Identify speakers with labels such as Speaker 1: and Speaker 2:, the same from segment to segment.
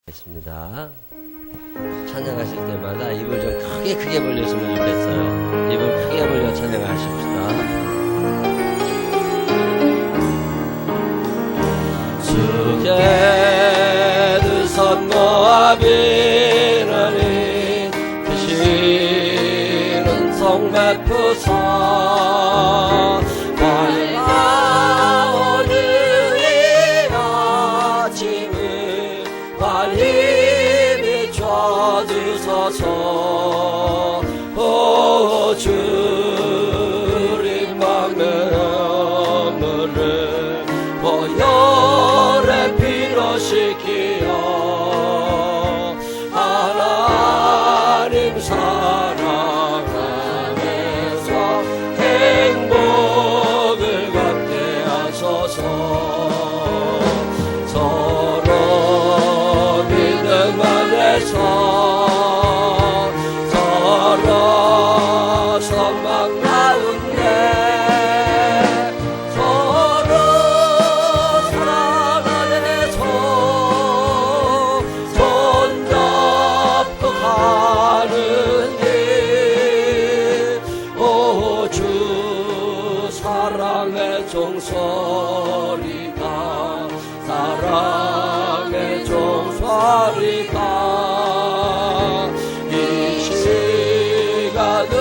Speaker 1: 있습니다. 찬양하실 때마다 입을 좀 크게 벌렸으면 좋겠어요. 입을 크게 벌려 찬양하십시다. 주께 두선 모압이라니 크시는 성 베푸사 밝아오는 이 아침을 환히 비춰주소서. 오 주님 맘의 허물을 보혈의 피로 씻기어 하나님 사랑 안에서 행복을 갖게 하소서. 서로 믿음 안에서 서로 소망 가운데 서로 사랑 안에서 손잡고 가는 길. 오 주 사랑의 종소리가 사랑의 종소리가 이 시간을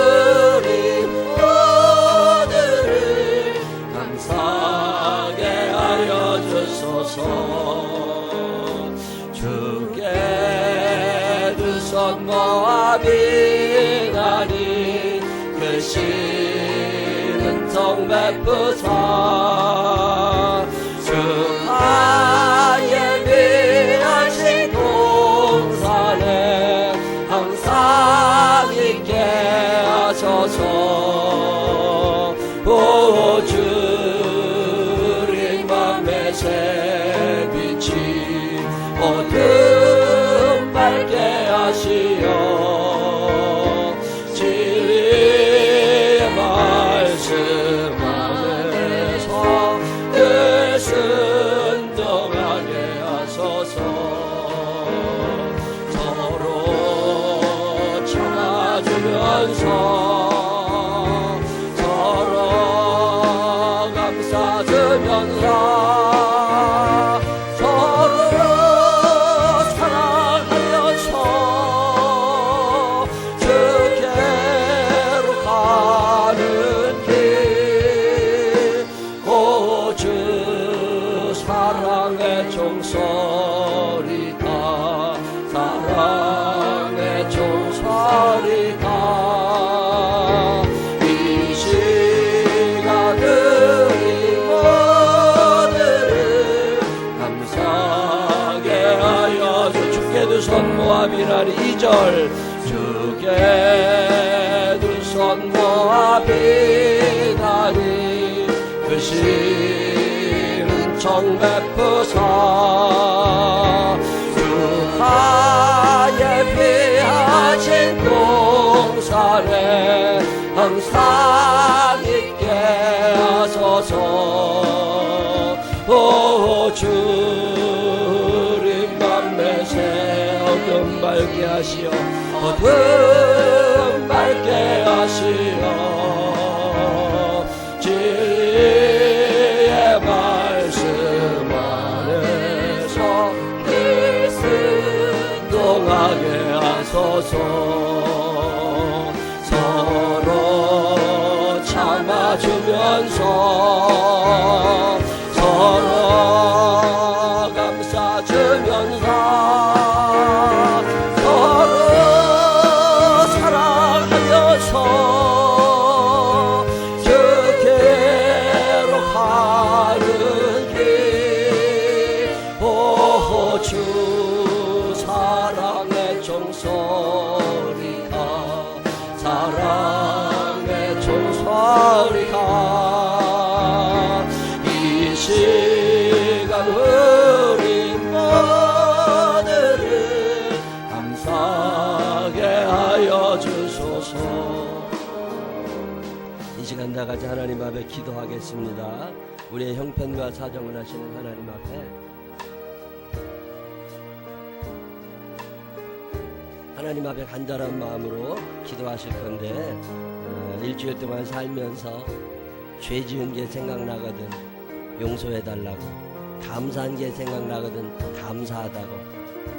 Speaker 1: 모두를 감사하게 하여 주소서. 주께 두선 모압이나니 크시는 성 베푸사 주하에 비하신 동산에 항상 있게 하소서. 오 주님 맘의 새 빛이 어둠 밝게 하시어 진리의 말씀 안에서 늘 순종하게 하소서. 서로 참아주면서 서로 감싸주면서 서로 사랑하여서 주께로 가는 길. 오 주 사랑의 종소리가 사랑의 종소리가 이 시간을 모두를 감사하게 하여 주. 주께 두선 모압이라니 2절 주께 두선 모압이라니 크시는 성 베푸사 주하에 피하신 동산에 항상 있게 하소서. 오 주님 맘의 새 어둠 밝게 하시어 어둠 밝게 하시어 진리의 말씀 안에서 늘 순종하게 하소서. 서로 참아주면서 서로 감싸주면서 서로 사랑하여서 주께로 가는 길. 오 주 사랑의 종소리가 사랑의 종소리가 이 시간 우리 모두를 감사하게 하여 주소서. 이 시간 나가지 하나님 앞에 기도하겠습니다. 우리의 형편과 사정을 하시는 하나님 앞에 하나님 앞에 간절한 마음으로 기도하실 건데 일주일 동안 살면서 죄 지은 게 생각나거든 용서해달라고, 감사한 게 생각나거든 감사하다고,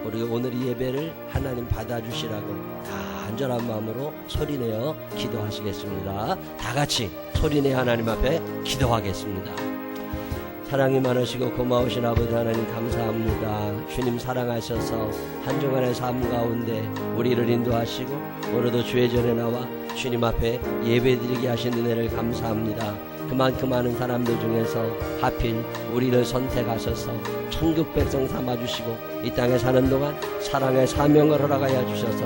Speaker 1: 그리고 오늘 이 예배를 하나님 받아주시라고 간절한 마음으로 소리내어 기도하시겠습니다. 다 같이 소리내어 하나님 앞에 기도하겠습니다. 사랑이 많으시고 고마우신 아버지 하나님 감사합니다. 주님 사랑하셔서 한 주간의 삶 가운데 우리를 인도하시고 오늘도 주의 전에 나와 주님 앞에 예배드리게 하신 은혜를 감사합니다. 그만큼 많은 사람들 중에서 하필 우리를 선택하셔서 천국 백성 삼아주시고 이 땅에 사는 동안 사랑의 사명을 허락하여 주셔서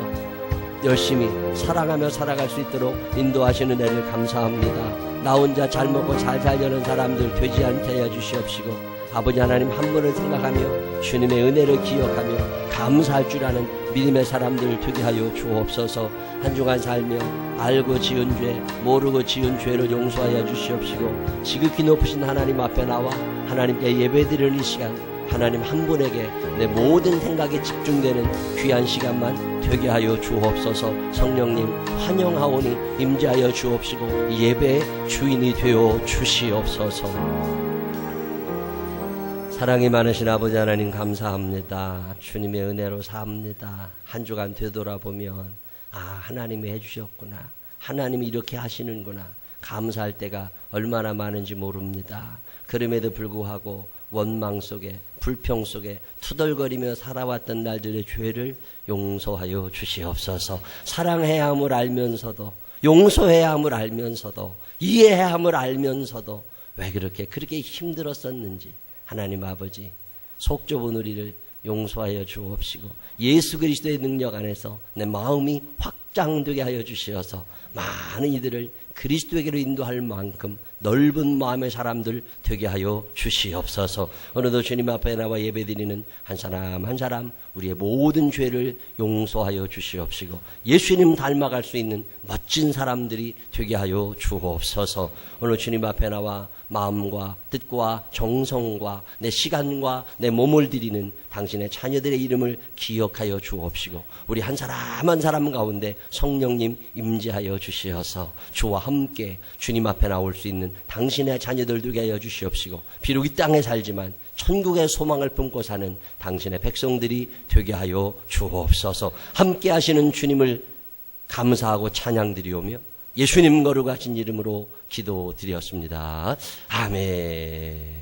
Speaker 1: 열심히 사랑하며 살아갈 수 있도록 인도하시는 은혜를 감사합니다. 나 혼자 잘 먹고 잘 살려는 사람들 되지 않게 하여 주시옵시고 아버지 하나님 한 분을 생각하며 주님의 은혜를 기억하며 감사할 줄 아는 믿음의 사람들 되게 하여 주옵소서. 한 주간 살며 알고 지은 죄 모르고 지은 죄를 용서하여 주시옵시고 지극히 높으신 하나님 앞에 나와 하나님께 예배드리는 이 시간 하나님 한 분에게 내 모든 생각이 집중되는 귀한 시간만 되게 하여 주옵소서. 성령님 환영하오니 임재하여 주옵시고 예배의 주인이 되어 주시옵소서. 사랑이 많으신 아버지 하나님 감사합니다. 주님의 은혜로 삽니다. 한 주간 되돌아보면 하나님이 해주셨구나, 하나님이 이렇게 하시는구나 감사할 때가 얼마나 많은지 모릅니다. 그럼에도 불구하고 원망 속에 불평 속에 투덜거리며 살아왔던 날들의 죄를 용서하여 주시옵소서. 사랑해야 함을 알면서도 용서해야 함을 알면서도 이해해야 함을 알면서도 왜 그렇게 힘들었었는지 하나님 아버지 속 좁은 우리를 용서하여 주옵시고 예수 그리스도의 능력 안에서 내 마음이 확장되게 하여 주시어서 많은 이들을 그리스도에게로 인도할 만큼 넓은 마음의 사람들 되게 하여 주시옵소서. 오늘도 주님 앞에 나와 예배드리는 한 사람 한 사람 우리의 모든 죄를 용서하여 주시옵시고 예수님 닮아갈 수 있는 멋진 사람들이 되게 하여 주옵소서. 오늘 주님 앞에 나와 마음과 뜻과 정성과 내 시간과 내 몸을 드리는 당신의 자녀들의 이름을 기억하여 주옵시고 우리 한 사람 한 사람 가운데 성령님 임재하여 주시어서 주와 함께 주님 앞에 나올 수 있는 당신의 자녀들 되게 하여 주시옵시고 비록 이 땅에 살지만 천국의 소망을 품고 사는 당신의 백성들이 되게 하여 주옵소서. 함께 하시는 주님을 감사하고 찬양드리오며 예수님 거룩하신 이름으로 기도드렸습니다. 아멘.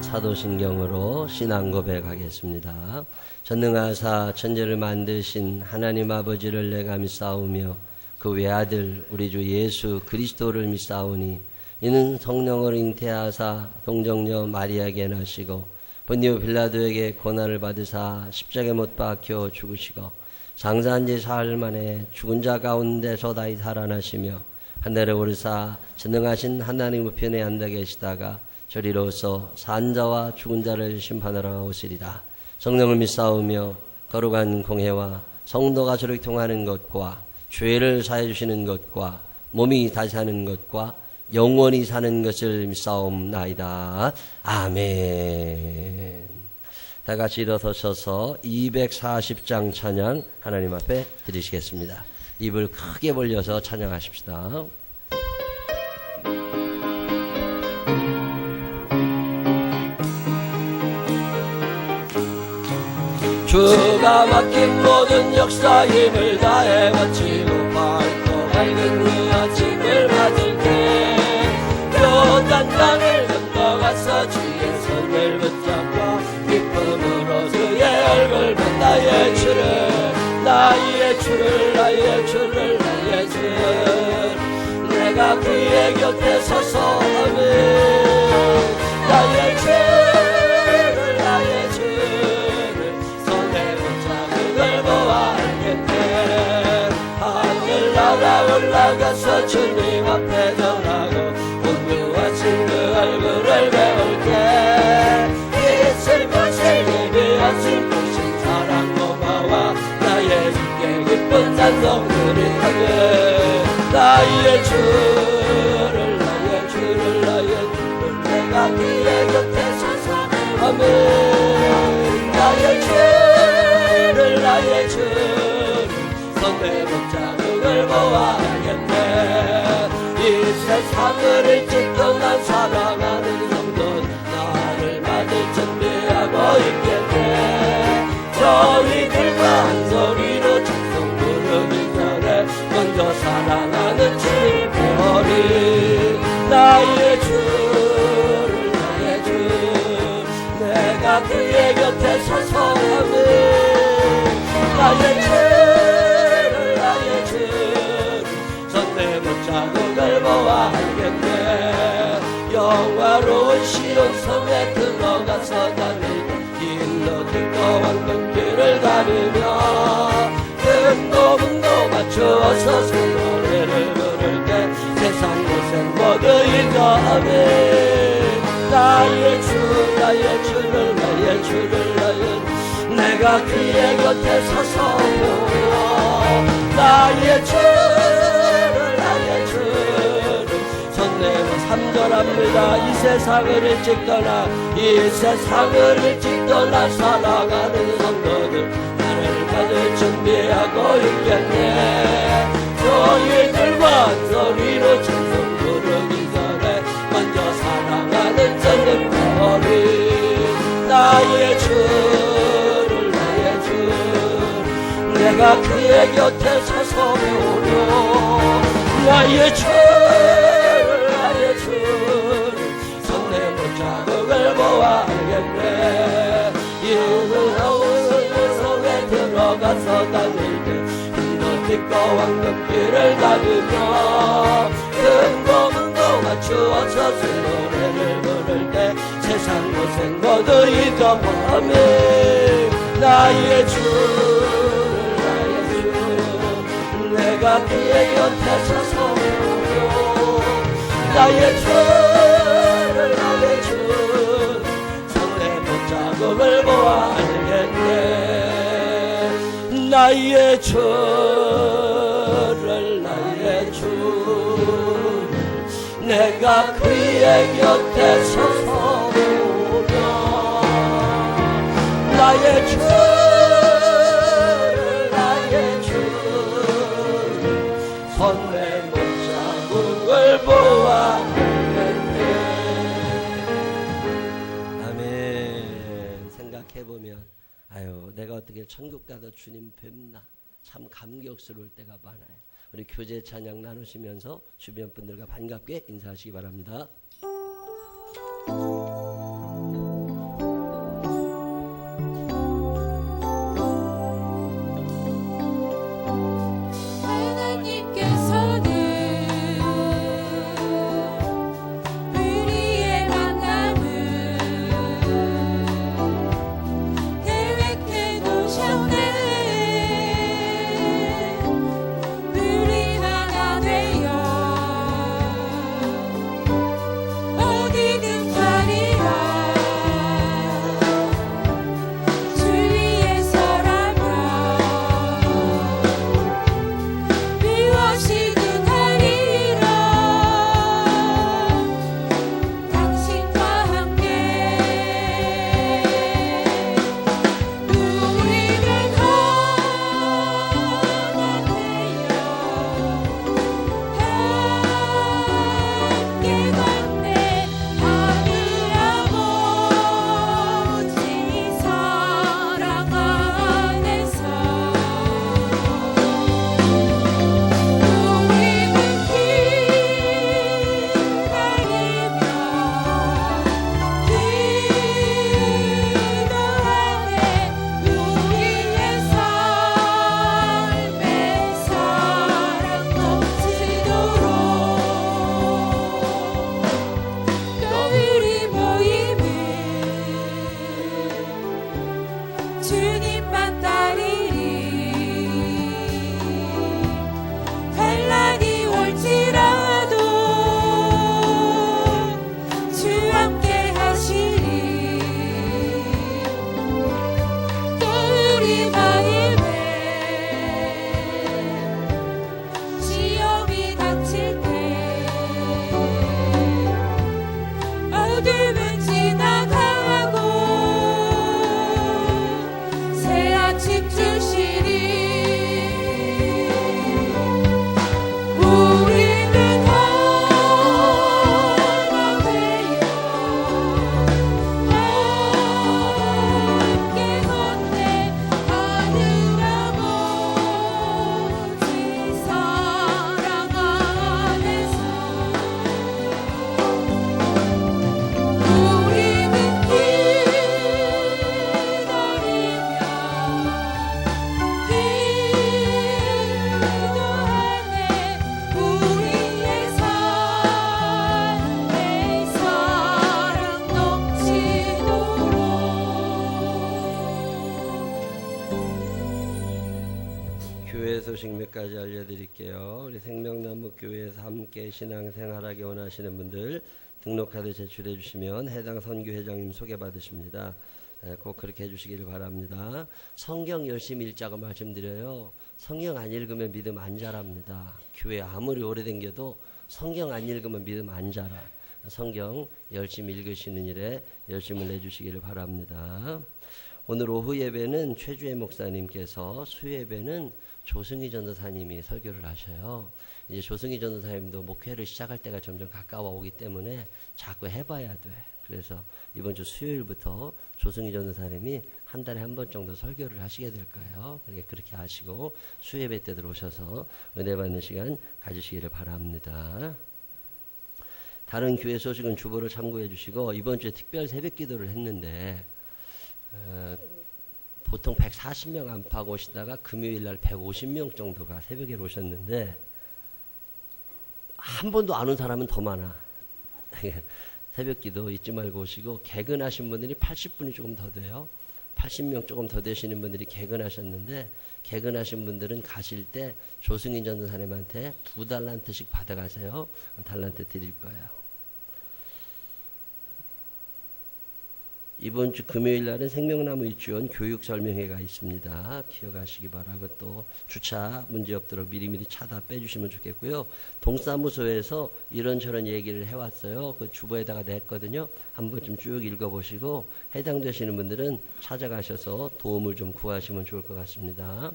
Speaker 1: 사도신경으로 신앙 고백하겠습니다. 전능하사 천지를 만드신 하나님 아버지를 내가 믿사오며 그 외아들 우리 주 예수 그리스도를 믿사오니 이는 성령을 잉태하사 동정녀 마리아에게 나시고 본디오 빌라도에게 고난을 받으사 십자가에 못 박혀 죽으시고 장사한 지 사흘 만에 죽은 자 가운데서 다시 살아나시며 하늘에 오르사 전능하신 하나님 우편에 앉아 계시다가 저리로서 산자와 죽은 자를 심판하러 오시리라. 성령을 믿사오며 거룩한 공회와 성도가 저를 통하는 것과 죄를 사해 주시는 것과 몸이 다시 사는 것과 영원히 사는 것을 믿사옵나이다. 아멘. 다 같이 일어서셔서 240장 찬양 하나님 앞에 드리시겠습니다. 입을 크게 벌려서 찬양하십시다. 주가 맡긴 모든 역사 힘을 다해 바치고 밝고 밝은 그 아침을 맞을 때 뼈단 땅을 건너가서 주의 손을 붙잡고 기쁨으로 그의 얼굴 본다. 나의 주를 나의 주를 나의 주를 나의 주 내가 그의 곁에 서서 아멘 나의 주를 나의 주를 손에 붙잡고 그걸 보아 알겠네 하늘나라 올라가서 주님 앞에 전하고 공부하신 그 얼굴을 배울 때 있을 것을 예비하신 보신 사랑 고마워 나의 주께 기쁜 찬송들이 하네 나의 주를 나의 주를 나의 주를 내가 그의 곁에 서서 아멘 나의 주를 나의 주를 손에 붙잡고 그걸 보아 알겠네 이 세상을 일찍 떠난 사랑하는 성도 나를 받을 준비하고 있겠네 저희들과 한 소리로 찬송 부르기 전에 먼저 사랑하는 주님 배우리 나의 주를 나의 주 내가 그의 곁에 서서 하는 나의 주를 나의 주 손에 붙잡고 걸 보아 알겠네 영화로운 시온성에 들어가서 다니며 길로 듣고 왕궁길을 다니며 금도 문도 맞추어서 새 노래를 부를 때 세상 고생 모두 잊어하네 나의 주 나의 주를 나의 주를 나의 내가 그의 곁에 서서 보여 나의 주를 나의 주를 손내고 3절합니다 이 세상을 일찍 떠나 이 세상을 일찍 떠나 살아가는 성도들 나를 받을 준비하고 있겠네 저희들과 한 소리로 찬송 부르기 전에 먼저 사랑하는 저는 머리 나의 주를 나의 주 내가 그의 곁에 서서 배우려 나의 주를 나의 주를 손에 붙잡고 그걸 보아 알겠네 이웃하고 성에 들어가서 다닐 때 힘도 딛고 왕궁길을 다니며 금고 문도 맞추어서 새 노래를 부를 때 세상 고생 모두 잊어버리네 나의 주를 나의 주 내가 그의 곁에 서서 보여 나의 주를 나의 주 손에 붙잡음을 보아 알겠네 나의 주를 나의 주 내가 그의 곁에 서서 보며 나의 주를 나의 주 손에 못잡음을 보아 알겠네 아멘 생각해보면 아유 내가 어떻게 천국 가서 주님 뵙나 참 감격스러울 때가 많아요 우리 교제 찬양 나누시면서 주변 분들과 반갑게 인사하시기 바랍니다.
Speaker 2: 주님만 따르리. 환난이 올지라도 주 함께 하시리. 또 우리 마음에 시험이 닥칠 때 어둠은 지나가고 새 아침 주시리. 우리는 하나 되어 함께 건네 하늘 아버지 사랑 안에서 우리는 기도하네. 우리의 삶에 사랑 넘치도록.
Speaker 1: 교회 소식 몇 가지 알려드릴게요. 우리 생명나무 교회에서 함께 신앙생활하기 원하시는 분들 등록카드 제출해 주시면 해당 선교회장님 소개받으십니다. 꼭 그렇게 해주시길 바랍니다. 성경 열심히 읽자고 말씀드려요. 성경 안 읽으면 믿음 안 자랍니다. 교회 아무리 오래된겨도 성경 안 읽으면 믿음 안 자라. 성경 열심히 읽으시는 일에 열심을 내주시기를 바랍니다. 오늘 오후 예배는 최주혜 목사님께서, 수예배는 조승희 전도사님이 설교를 하셔요. 이제 조승희 전도사님도 목회를 시작할 때가 점점 가까워 오기 때문에 자꾸 해봐야 돼. 그래서 이번 주 수요일부터 조승희 전도사님이 한 달에 한 번 정도 설교를 하시게 될 거예요. 그러니까 그렇게 하시고 수예배 때 들어오셔서 은혜 받는 시간 가지시기를 바랍니다. 다른 교회 소식은 주보를 참고해 주시고, 이번 주에 특별 새벽 기도를 했는데 보통 140명 안팎 오시다가 금요일날 150명 정도가 새벽에 오셨는데 한 번도 안 온 사람은 더 많아. 새벽 기도 잊지 말고 오시고, 개근하신 분들이 80분이 조금 더 돼요. 80명 조금 더 되시는 분들이 개근하셨는데, 개근하신 분들은 가실 때 조승인 전도사님한테 2달란트씩 받아가세요. 달란트 드릴 거예요. 이번 주 금요일 날은 생명나무 유치원 교육 설명회가 있습니다. 기억하시기 바라고, 또 주차 문제 없도록 미리미리 차 다 빼주시면 좋겠고요. 동사무소에서 이런저런 얘기를 해왔어요. 그 주보에다가 냈거든요. 한번 좀 쭉 읽어보시고 해당되시는 분들은 찾아가셔서 도움을 좀 구하시면 좋을 것 같습니다.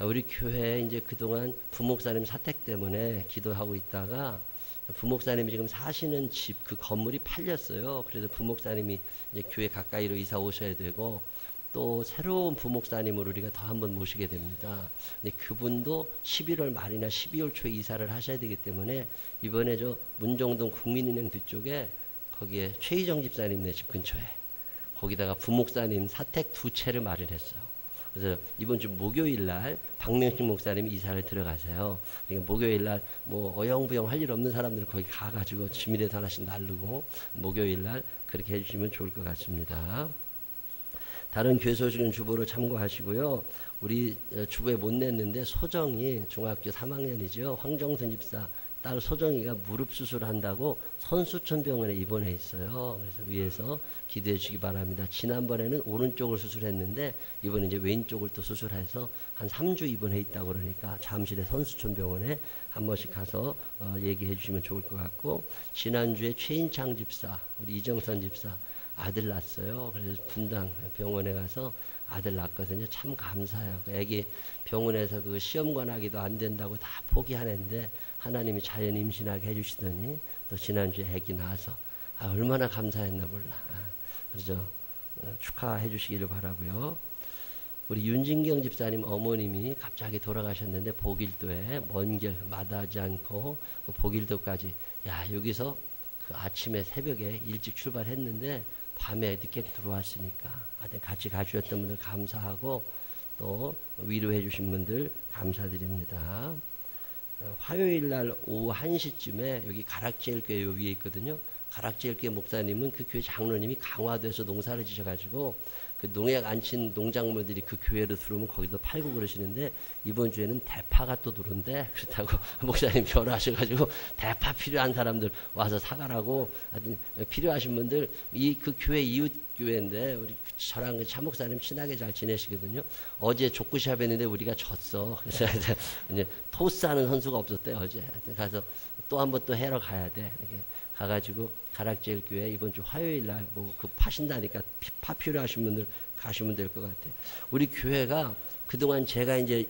Speaker 1: 우리 교회 이제 그동안 부목사님 사택 때문에 기도하고 있다가 부목사님이 지금 사시는 집, 그 건물이 팔렸어요. 그래서 부목사님이 이제 교회 가까이로 이사 오셔야 되고, 또 새로운 부목사님을 우리가 더 한 번 모시게 됩니다. 근데 그분도 11월 말이나 12월 초에 이사를 하셔야 되기 때문에 이번에 저 문정동 국민은행 뒤쪽에 거기에 최희정 집사님네 집 근처에 거기다가 부목사님 사택 2채를 마련했어요. 그래서 이번 주 목요일 날 박명식 목사님이 이사를 들어가세요. 그러니까 목요일 날 뭐 어영부영 할 일 없는 사람들은 거기 가가지고 주민회도 하나씩 나르고 목요일 날 그렇게 해주시면 좋을 것 같습니다. 다른 교회 소식은 주보로 참고하시고요. 우리 주보에 못 냈는데 소정이 중학교 3학년이죠. 황정선 집사 딸 소정이가 무릎 수술한다고 선수촌병원에 입원해 있어요. 그래서 위에서 기도해 주시기 바랍니다. 지난번에는 오른쪽을 수술했는데 이번에 이제 왼쪽을 또 수술해서 한 3주 입원해 있다고 그러니까 잠실의 선수촌병원에 한 번씩 가서 얘기해 주시면 좋을 것 같고, 지난주에 최인창 집사, 우리 이정선 집사 아들 낳았어요. 그래서 분당 병원에 가서 아들 낳았거든요. 참 감사해요. 그 애기 병원에서 그 시험관하기도 안 된다고 다 포기하는데 하나님이 자연 임신하게 해주시더니 또 지난주에 애기 낳아서 얼마나 감사했나 몰라. 그래서 축하해 주시기를 바라고요. 우리 윤진경 집사님 어머님이 갑자기 돌아가셨는데 복일도에 먼 길 마다하지 않고 그 복일도까지, 여기서 그 아침에 새벽에 일찍 출발했는데 밤에 늦게 들어왔으니까 하여튼 같이 가주셨던 분들 감사하고, 또 위로해 주신 분들 감사드립니다. 화요일 날 오후 1시쯤에 여기 가락제일교회 위에 있거든요. 가락제일교회 목사님은 그 교회 장로님이 강화도에서 농사를 지셔가지고 그 농약 안 친 농작물들이 그 교회로 들어오면 거기도 팔고 그러시는데 이번 주에는 대파가 또 들어온대. 그렇다고 목사님 전화하셔가지고 대파 필요한 사람들 와서 사가라고. 하여튼 필요하신 분들 그 교회 이웃 교회인데 우리 저랑 차 목사님 친하게 잘 지내시거든요. 어제 족구샵 했는데 우리가 졌어. 그래서 이제 토스하는 선수가 없었대 어제. 가서 또 한 번 또 해러 가야 돼. 이렇게 가가지고 가락제일교회 이번 주 화요일 날 뭐 그 파신다니까 파 필요하신 분들 가시면 될 것 같아. 우리 교회가 그동안 제가 이제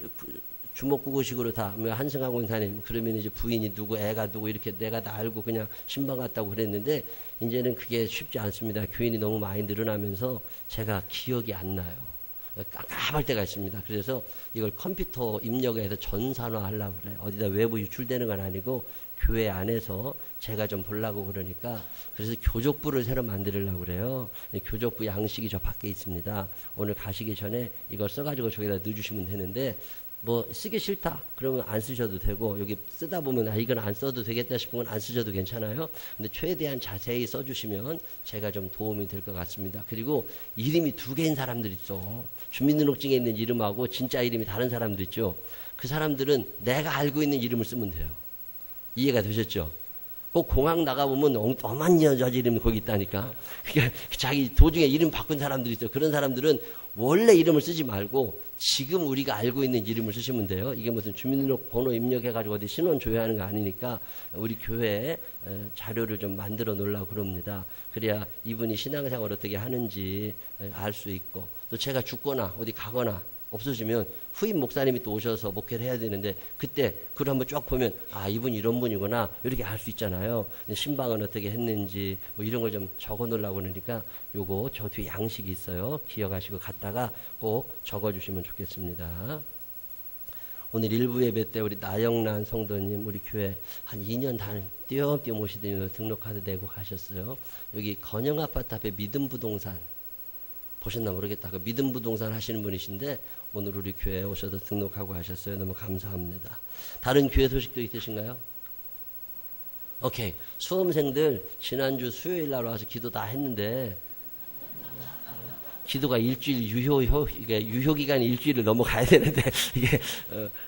Speaker 1: 주먹구구식으로 다 한승학 원사님 그러면 이제 부인이 누구 애가 누구 이렇게 내가 다 알고 그냥 신방 갔다고 그랬는데 이제는 그게 쉽지 않습니다. 교인이 너무 많이 늘어나면서 제가 기억이 안 나요. 깜깜할 때가 있습니다. 그래서 이걸 컴퓨터 입력해서 전산화 하려고 그래요. 어디다 외부 유출되는 건 아니고 교회 안에서 제가 좀 보려고 그러니까 그래서 교족부를 새로 만들려고 그래요. 교족부 양식이 저 밖에 있습니다. 오늘 가시기 전에 이걸 써가지고 저기다 넣어주시면 되는데 뭐 쓰기 싫다 그러면 안 쓰셔도 되고 여기 쓰다 보면 아 이건 안 써도 되겠다 싶으면 안 쓰셔도 괜찮아요. 근데 최대한 자세히 써주시면 제가 좀 도움이 될 것 같습니다. 그리고 이름이 2개인 사람들 있죠. 주민등록증에 있는 이름하고 진짜 이름이 다른 사람들 있죠. 그 사람들은 내가 알고 있는 이름을 쓰면 돼요. 이해가 되셨죠? 꼭 공항 나가보면 엄한 여자 이름이 거기 있다니까. 그러니까 자기 도중에 이름 바꾼 사람들이 있어요. 그런 사람들은 원래 이름을 쓰지 말고 지금 우리가 알고 있는 이름을 쓰시면 돼요. 이게 무슨 주민등록 번호 입력해가지고 어디 신원 조회하는 거 아니니까 우리 교회에 자료를 좀 만들어 놓으려고 그럽니다. 그래야 이분이 신앙생활을 어떻게 하는지 알 수 있고 또 제가 죽거나 어디 가거나 없어지면 후임 목사님이 또 오셔서 목회를 해야 되는데 그때 그걸 한번 쫙 보면 아 이분 이런 분이구나 이렇게 알 수 있잖아요. 신방은 어떻게 했는지 뭐 이런 걸 좀 적어 놓으려고 그러니까 요거 저 뒤에 양식이 있어요. 기억하시고 갔다가 꼭 적어 주시면 좋겠습니다. 오늘 일부 예배 때 우리 나영란 성도님 우리 교회 한 2년 띄엄띄엄 오시더니 등록카드 내고 가셨어요. 여기 건영 아파트 앞에 믿음 부동산 보셨나 모르겠다. 그 믿음 부동산 하시는 분이신데 오늘 우리 교회에 오셔서 등록하고 하셨어요. 너무 감사합니다. 다른 교회 소식도 있으신가요? 오케이. 수험생들 지난주 수요일 날 와서 기도 다 했는데 기도가 일주일 이게 유효기간이 일주일을 넘어가야 되는데 이게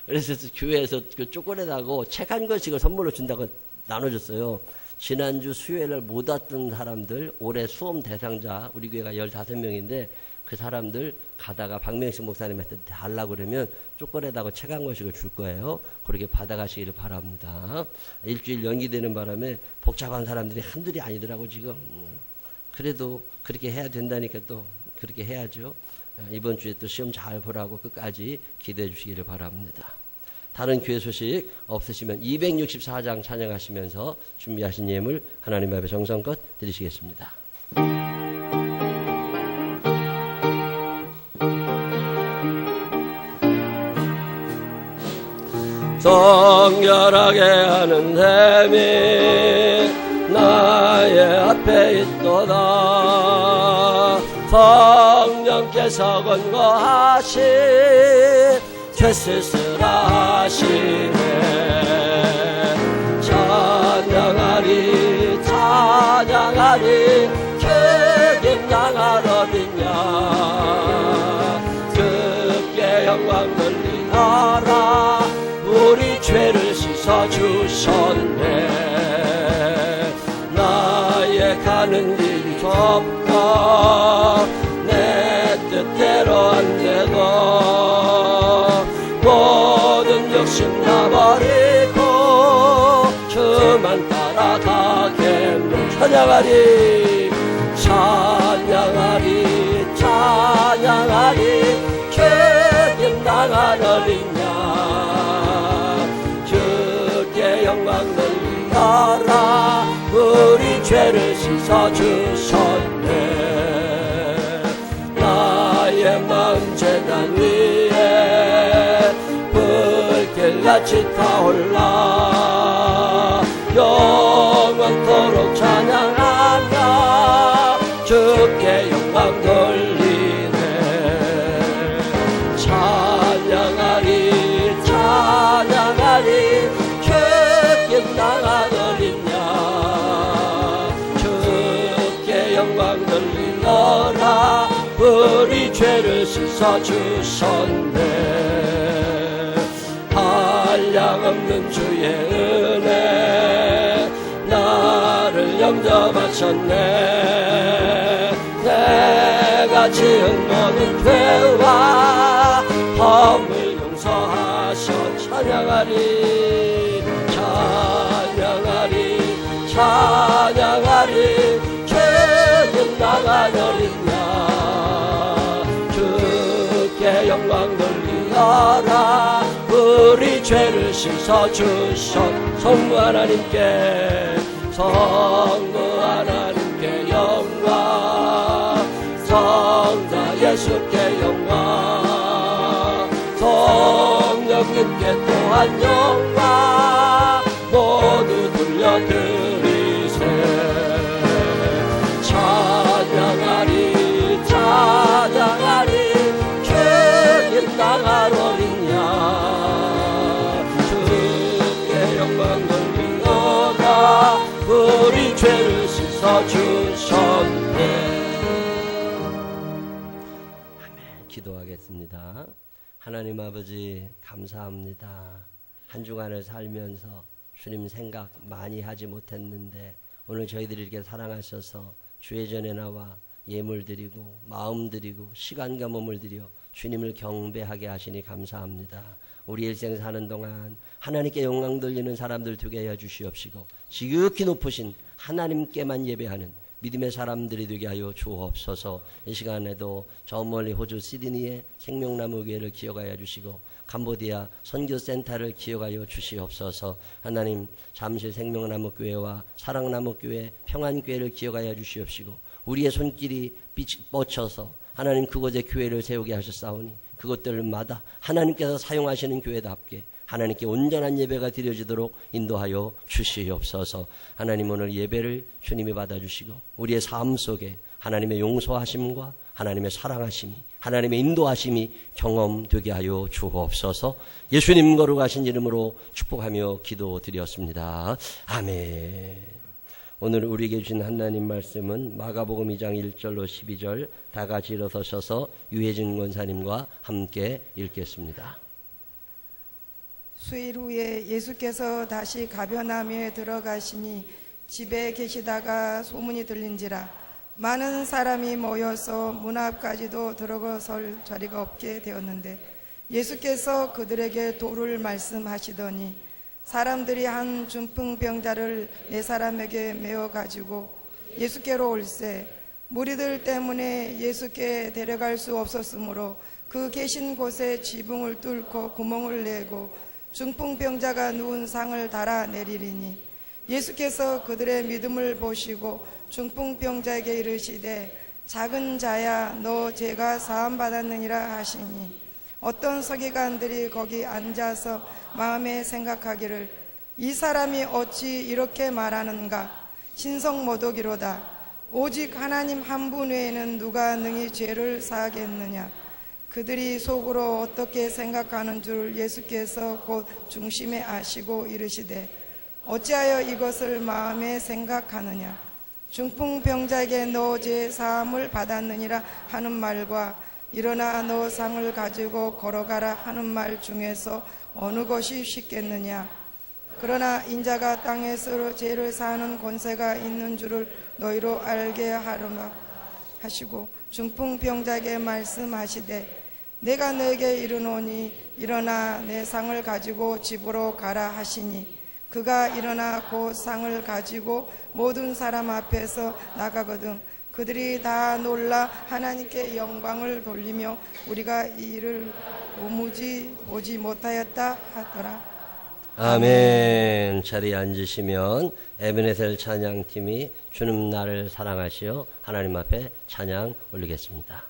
Speaker 1: 그래서 교회에서 그 초콜릿하고 책 한 권씩을 선물로 준다고 나눠줬어요. 지난주 수요일날 못 왔던 사람들 올해 수험 대상자 우리 교회가 15명인데 그 사람들 가다가 박명식 목사님한테 달라고 그러면 초콜릿하고 책 한 권씩을 줄 거예요. 그렇게 받아가시기를 바랍니다. 일주일 연기되는 바람에 복잡한 사람들이 한둘이 아니더라고 지금. 그래도 그렇게 해야 된다니까 또 그렇게 해야죠. 이번 주에 또 시험 잘 보라고 끝까지 기도해 주시기를 바랍니다. 다른 교회 소식 없으시면 264장 찬양하시면서 준비하신 예물 하나님 앞에 정성껏 드리시겠습니다. 정결하게 하는 셈이 나의 앞에 있도다. 성령께서 권고하시 죄 씻으라 하시네. 찬양하리 찬양하리 주님 나갈 어디냐. 주께 영광 돌리라 우리 죄를 씻어주셨네. 나의 가는 길이 좁다 내 뜻대로 안 되고 모든 욕심 다 버리고 주만 따라가겠네. 찬양하리 찬양하리 찬양하리 주님 나갈 어디냐. 주께 영광 돌리라 우리 죄를 씻어주셨네. 나의 마음 제단 위에 불길같이 타올라 영원토록 찬양하며 주께 영광 돌리네. 찬양하리 찬양하리 주께 나갈 어디냐. 주께 영광 돌리노라 우리 씻어주셨네. 한량없는 주의 은혜 나를 영접하셨네. 내가 지은 모든 죄와 허물 용서하셔. 찬양하리 찬양하리 찬양하리. 주님 나간 어린 양 주께 영광 돌리어라. 우리 죄를 씻어주셨. 성부 하나님께 성부 하나님께 영광. 성자 예수께 영광. 성령님께 또한 영광. 모두 돌려드리세. 찬양하리 찬양하리. 주님 나갈 어린 양 주께 영광 돌리어라. 우리 죄를 씻어주셨네. 아멘. 기도하겠습니다. 하나님 아버지 감사합니다. 한 주간을 살면서 주님 생각 많이 하지 못했는데 오늘 저희들이 이렇게 사랑하셔서 주의 전에 나와 예물 드리고 마음 드리고 시간과 몸을 드려 주님을 경배하게 하시니 감사합니다. 우리 일생 사는 동안 하나님께 영광 돌리는 사람들 되게 하여 주시옵시고 지극히 높으신 하나님께만 예배하는 믿음의 사람들이 되게 하여 주옵소서. 이 시간에도 저 멀리 호주 시드니의 생명나무 교회를 기억하여 주시고 캄보디아 선교센터를 기억하여 주시옵소서. 하나님 잠실 생명나무 교회와 사랑나무 교회 평안교회를 기억하여 주시옵시고 우리의 손길이 뻗쳐서 하나님 그곳에 교회를 세우게 하셨사오니 그것들마다 하나님께서 사용하시는 교회답게 하나님께 온전한 예배가 드려지도록 인도하여 주시옵소서. 하나님 오늘 예배를 주님이 받아주시고 우리의 삶 속에 하나님의 용서하심과 하나님의 사랑하심이 하나님의 인도하심이 경험되게 하여 주옵소서. 예수님 거룩하신 이름으로 축복하며 기도드렸습니다. 아멘. 오늘 우리에게 주신 하나님 말씀은 마가복음 2장 1절로 12절 다 같이 일어서셔서 유혜진 권사님과 함께 읽겠습니다.
Speaker 3: 수일 후에 예수께서 다시 가버나움에 들어가시니 집에 계시다가 소문이 들린지라 많은 사람이 모여서 문 앞까지도 들어설 자리가 없게 되었는데 예수께서 그들에게 도를 말씀하시더니 사람들이 한 중풍병자를 4사람에게 메어 가지고 예수께로 올세 무리들 때문에 예수께 데려갈 수 없었으므로 그 계신 곳에 지붕을 뚫고 구멍을 내고 중풍병자가 누운 상을 달아 내리리니 예수께서 그들의 믿음을 보시고 중풍병자에게 이르시되 작은 자야 너 죄가 사함 받았느니라 하시니 어떤 서기관들이 거기 앉아서 마음에 생각하기를 이 사람이 어찌 이렇게 말하는가 신성모독이로다. 오직 하나님 한 분 외에는 누가 능히 죄를 사하겠느냐. 그들이 속으로 어떻게 생각하는 줄 예수께서 곧 중심에 아시고 이르시되 어찌하여 이것을 마음에 생각하느냐. 중풍병자에게 너 죄 사함을 받았느니라 하는 말과 일어나 너 상을 가지고 걸어가라 하는 말 중에서 어느 것이 쉽겠느냐. 그러나 인자가 땅에서 죄를 사하는 권세가 있는 줄을 너희로 알게 하려나 하시고 중풍병자에게 말씀하시되 내가 너에게 이르노니 일어나 내 상을 가지고 집으로 가라 하시니 그가 일어나 그 상을 가지고 모든 사람 앞에서 나가거든 그들이 다 놀라 하나님께 영광을 돌리며 우리가 이 일을 오무지 보지 못하였다 하더라.
Speaker 1: 아멘. 자리에 앉으시면 에베네셀 찬양팀이 주님 나를 사랑하시어 하나님 앞에 찬양 올리겠습니다.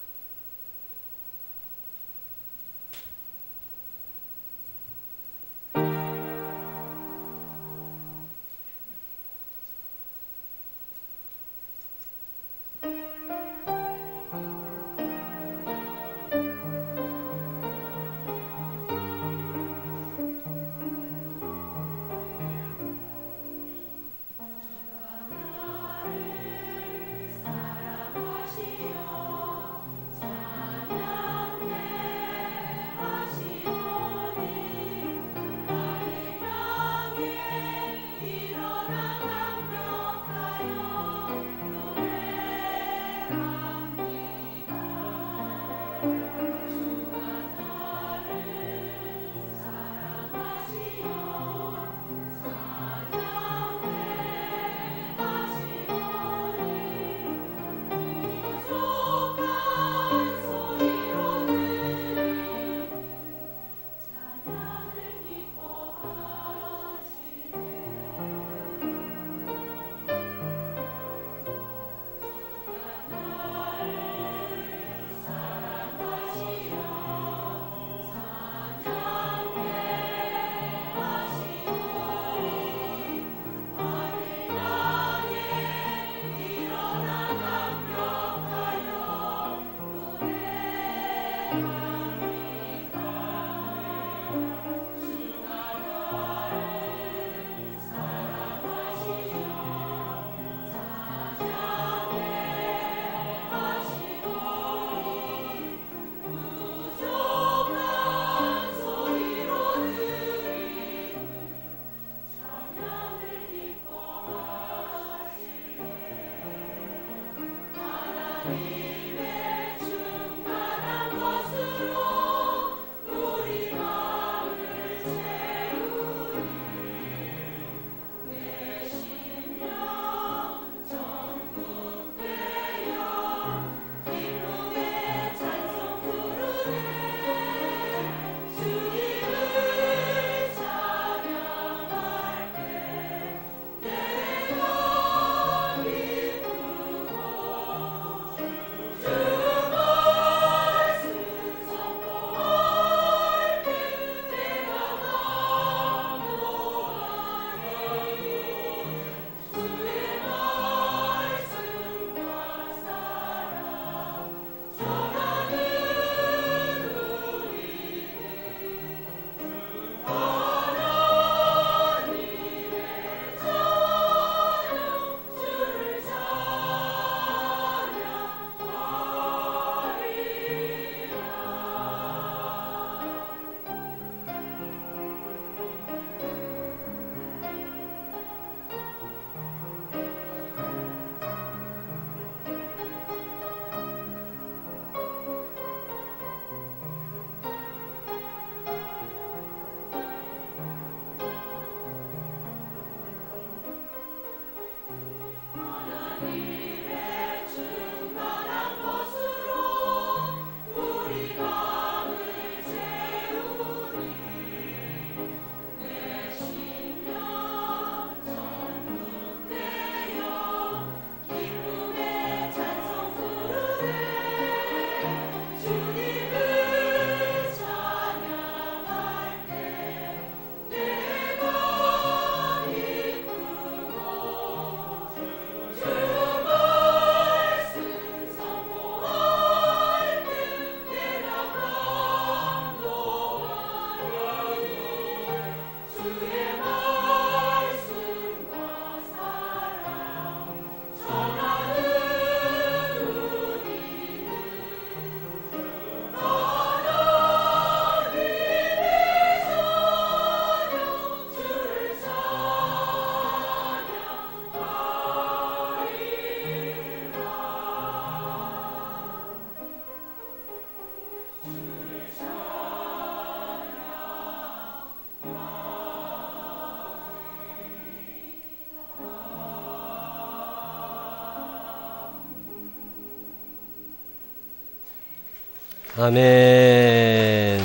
Speaker 1: 아멘.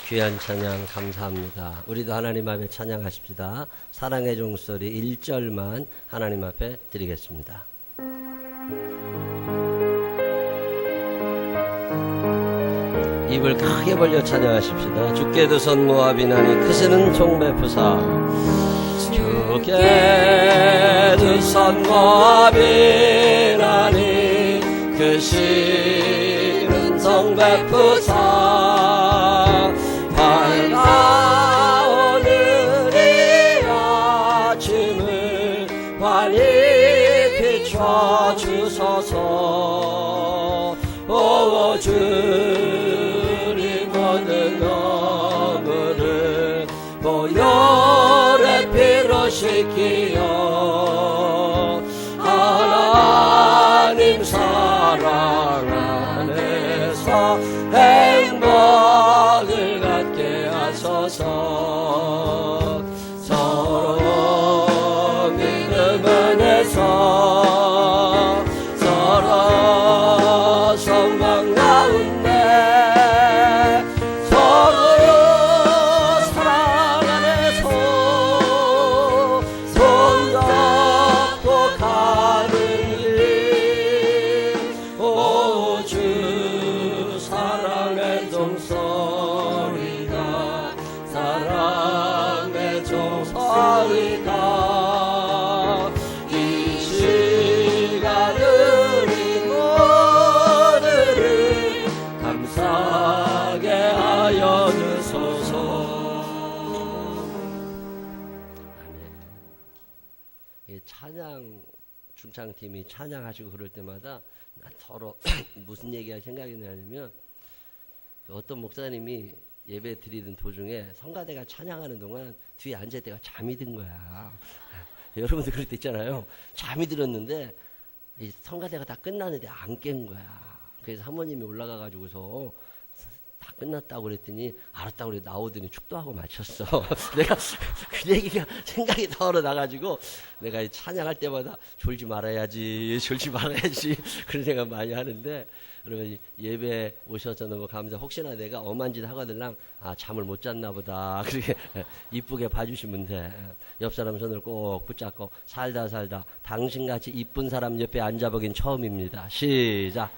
Speaker 1: 귀한 찬양 감사합니다. 우리도 하나님 앞에 찬양하십시다. 사랑의 종소리 1절만 하나님 앞에 드리겠습니다. 입을 크게 벌려 찬양하십시다. 주께도 선모하비나니 크시는 종배푸사 주께도 선모하비나니 크시는 종배푸사 밝아오는 이 아침을 환히 비춰주소서. 오 주님 모든 너무를 보혈의 피로 씻기어 하나님 사랑 안에서 행복을 갖게 하소서. 서로 믿음 안에서 서로 성령 가운데 서로 사랑 안에서 손잡고 가는 길. 오 주 사랑의 종소리가 사랑의 종소리가 이 시간을 이모들을 감사하게 하여 주소서. 아멘. 찬양 중창팀이 찬양하시고 그럴 때마다 서로 무슨 얘기가 생각이 나냐면 어떤 목사님이 예배 드리던 도중에 성가대가 찬양하는 동안 뒤에 앉아있다가 잠이 든 거야. 여러분들 그럴 때 있잖아요. 잠이 들었는데 이 성가대가 다 끝났는데 안 깬 거야. 그래서 사모님이 올라가가지고서 다 끝났다고 그랬더니 알았다고 그래 나오더니 축도하고 마쳤어. 내가 그 얘기가 생각이 떠오르 나가지고 내가 이 찬양할 때마다 졸지 말아야지 그런 생각 많이 하는데, 여러분 예배 오셔서 너무 감사. 혹시나 내가 엄한 짓 하거들랑 잠을 못 잤나 보다 그렇게 이쁘게 봐주시면 돼. 옆 사람 손을 꼭 붙잡고 살다 당신같이 이쁜 사람 옆에 앉아보긴 처음입니다. 시작.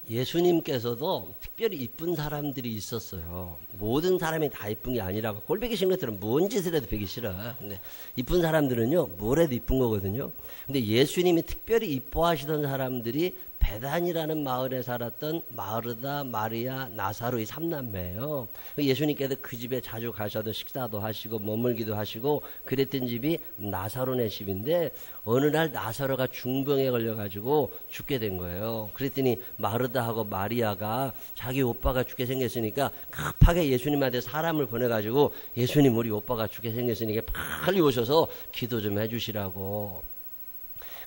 Speaker 1: 예수님께서도 특별히 이쁜 사람들이 있었어요. 모든 사람이 다 이쁜 게 아니라고. 꼴보기 싫은 것들은 뭔 짓을 해도 보기 싫어. 근데 이쁜 사람들은요, 뭘 해도 이쁜 거거든요. 근데 예수님이 특별히 이뻐하시던 사람들이 베단이라는 마을에 살았던 마르다, 마리아, 나사로 이 3남매예요. 예수님께서 그 집에 자주 가셔도 식사도 하시고 머물기도 하시고 그랬던 집이 나사로네 집인데, 어느 날 나사로가 중병에 걸려가지고 죽게 된 거예요. 그랬더니 마르다하고 마리아가 자기 오빠가 죽게 생겼으니까 급하게 예수님한테 사람을 보내가지고 예수님 우리 오빠가 죽게 생겼으니까 빨리 오셔서 기도 좀 해주시라고.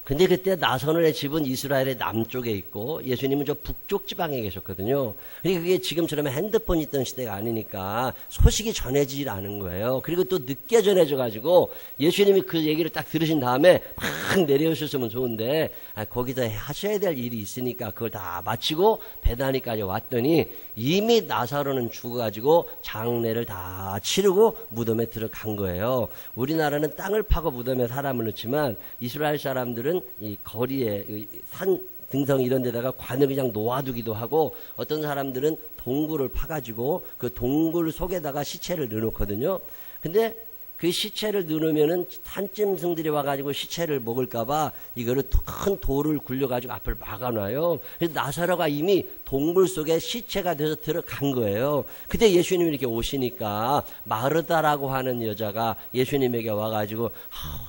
Speaker 1: 근데 그때 나사로의 집은 이스라엘의 남쪽에 있고 예수님은 저 북쪽 지방에 계셨거든요. 그러니까 그게 지금처럼 핸드폰이 있던 시대가 아니니까 소식이 전해지질 않은 거예요. 그리고 또 늦게 전해져가지고 예수님이 그 얘기를 딱 들으신 다음에 막 내려오셨으면 좋은데 거기서 하셔야 될 일이 있으니까 그걸 다 마치고 베다니까지 왔더니 이미 나사로는 죽어가지고 장례를 다 치르고 무덤에 들어간 거예요. 우리나라는 땅을 파고 무덤에 사람을 넣지만 이스라엘 사람들은 이 거리에 산 등성 이런 데다가 관을 그냥 놓아두기도 하고, 어떤 사람들은 동굴을 파가지고 그 동굴 속에다가 시체를 넣어놓거든요. 근데 그 시체를 넣으면은 산짐승들이 와가지고 시체를 먹을까봐 이거를 큰 돌을 굴려가지고 앞을 막아놔요. 그래서 나사로가 이미 동굴 속에 시체가 돼서 들어간 거예요. 그때 예수님이 이렇게 오시니까 마르다라고 하는 여자가 예수님에게 와가지고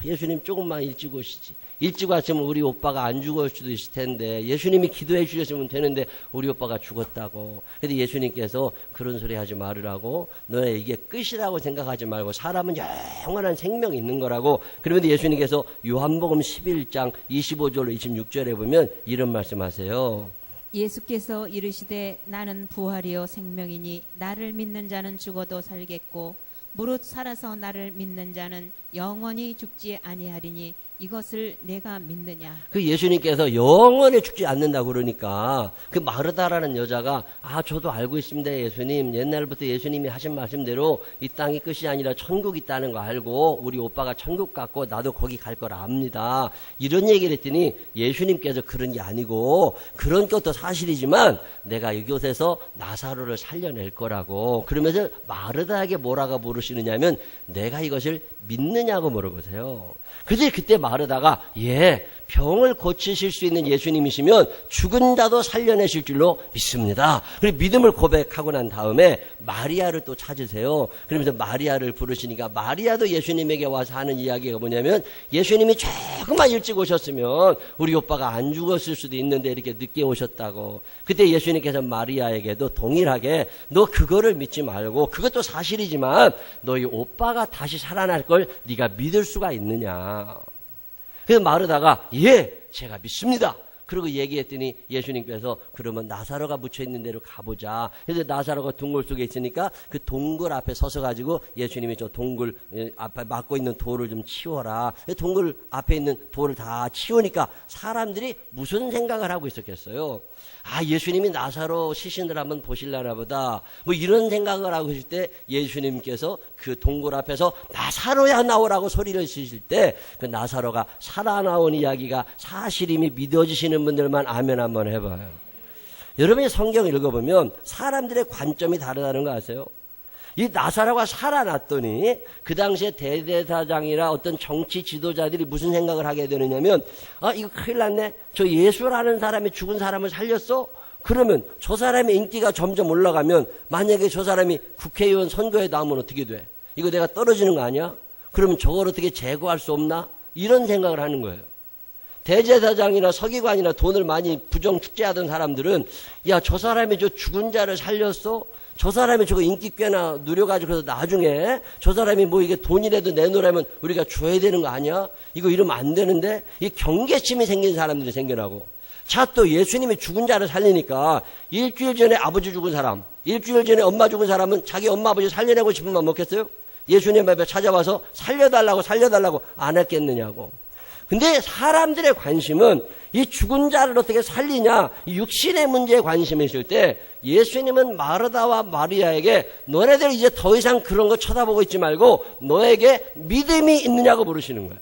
Speaker 1: 예수님 조금만 일찍 오시지. 일찍 왔으면 우리 오빠가 안 죽을 수도 있을 텐데 예수님이 기도해 주셨으면 되는데 우리 오빠가 죽었다고. 그래서 예수님께서 그런 소리 하지 말으라고, 너의 이게 끝이라고 생각하지 말고 사람은 영원한 생명이 있는 거라고. 그러면서 예수님께서 요한복음 11장 25절로 26절에 보면 이런 말씀하세요.
Speaker 2: 예수께서 이르시되 나는 부활이요 생명이니 나를 믿는 자는 죽어도 살겠고
Speaker 4: 무릇 살아서 나를 믿는 자는 영원히 죽지 아니하리니 이것을 내가 믿느냐.
Speaker 1: 그 예수님께서 영원히 죽지 않는다 그러니까 그 마르다라는 여자가 저도 알고 있습니다. 예수님 옛날부터 예수님이 하신 말씀대로 이 땅이 끝이 아니라 천국이 있다는 거 알고 우리 오빠가 천국 갔고 나도 거기 갈 걸 압니다. 이런 얘기를 했더니 예수님께서 그런 게 아니고 그런 것도 사실이지만 내가 이곳에서 나사로를 살려낼 거라고 그러면서 마르다에게 뭐라고 물으시느냐면 내가 이것을 믿느냐고 물어보세요. 그래서 그때 마르다가 병을 고치실 수 있는 예수님이시면 죽은 자도 살려내실 줄로 믿습니다. 그리고 믿음을 고백하고 난 다음에 마리아를 또 찾으세요. 그러면서 마리아를 부르시니까 마리아도 예수님에게 와서 하는 이야기가 뭐냐면 예수님이 조금만 일찍 오셨으면 우리 오빠가 안 죽었을 수도 있는데 이렇게 늦게 오셨다고. 그때 예수님께서 마리아에게도 동일하게 너 그거를 믿지 말고 그것도 사실이지만 너희 오빠가 다시 살아날 걸 네가 믿을 수가 있느냐. 그래서 마르다가 제가 믿습니다. 그러고 얘기했더니 예수님께서 그러면 나사로가 묻혀있는 데로 가보자. 그래서 나사로가 동굴 속에 있으니까 그 동굴 앞에 서서 가지고 예수님이 저 동굴 앞에 막고 있는 돌을 좀 치워라. 동굴 앞에 있는 돌을 다 치우니까 사람들이 무슨 생각을 하고 있었겠어요? 예수님이 나사로 시신을 한번 보실라나 보다. 뭐 이런 생각을 하고 있을 때 예수님께서 그 동굴 앞에서 나사로야 나오라고 소리를 지실 때 그 나사로가 살아나온 이야기가 사실임이 믿어지시는 분들만 아멘 한번 해봐요. 여러분이 성경 읽어보면 사람들의 관점이 다르다는 거 아세요? 이 나사로가 살아났더니 그 당시에 대제사장이나 어떤 정치 지도자들이 무슨 생각을 하게 되느냐면 이거 큰일 났네. 저 예수라는 사람이 죽은 사람을 살렸어? 그러면 저 사람의 인기가 점점 올라가면 만약에 저 사람이 국회의원 선거에 나오면 어떻게 돼? 이거 내가 떨어지는 거 아니야? 그러면 저걸 어떻게 제거할 수 없나? 이런 생각을 하는 거예요. 대제사장이나 서기관이나 돈을 많이 부정축제하던 사람들은 저 사람이 저 죽은 자를 살렸어? 저 사람이 저거 인기 꽤나 누려가지고 그래서 나중에 저 사람이 뭐 이게 돈이라도 내놓으라면 우리가 줘야 되는 거 아니야? 이거 이러면 안 되는데? 이 경계심이 생긴 사람들이 생겨나고. 또 예수님이 죽은 자를 살리니까 일주일 전에 아버지 죽은 사람, 일주일 전에 엄마 죽은 사람은 자기 엄마 아버지 살려내고 싶으면 안 먹겠어요? 예수님 앞에 찾아와서 살려달라고 안 했겠느냐고. 근데 사람들의 관심은 이 죽은 자를 어떻게 살리냐, 이 육신의 문제에 관심이 있을 때 예수님은 마르다와 마리아에게 너네들 이제 더 이상 그런 거 쳐다보고 있지 말고 너에게 믿음이 있느냐고 물으시는 거예요.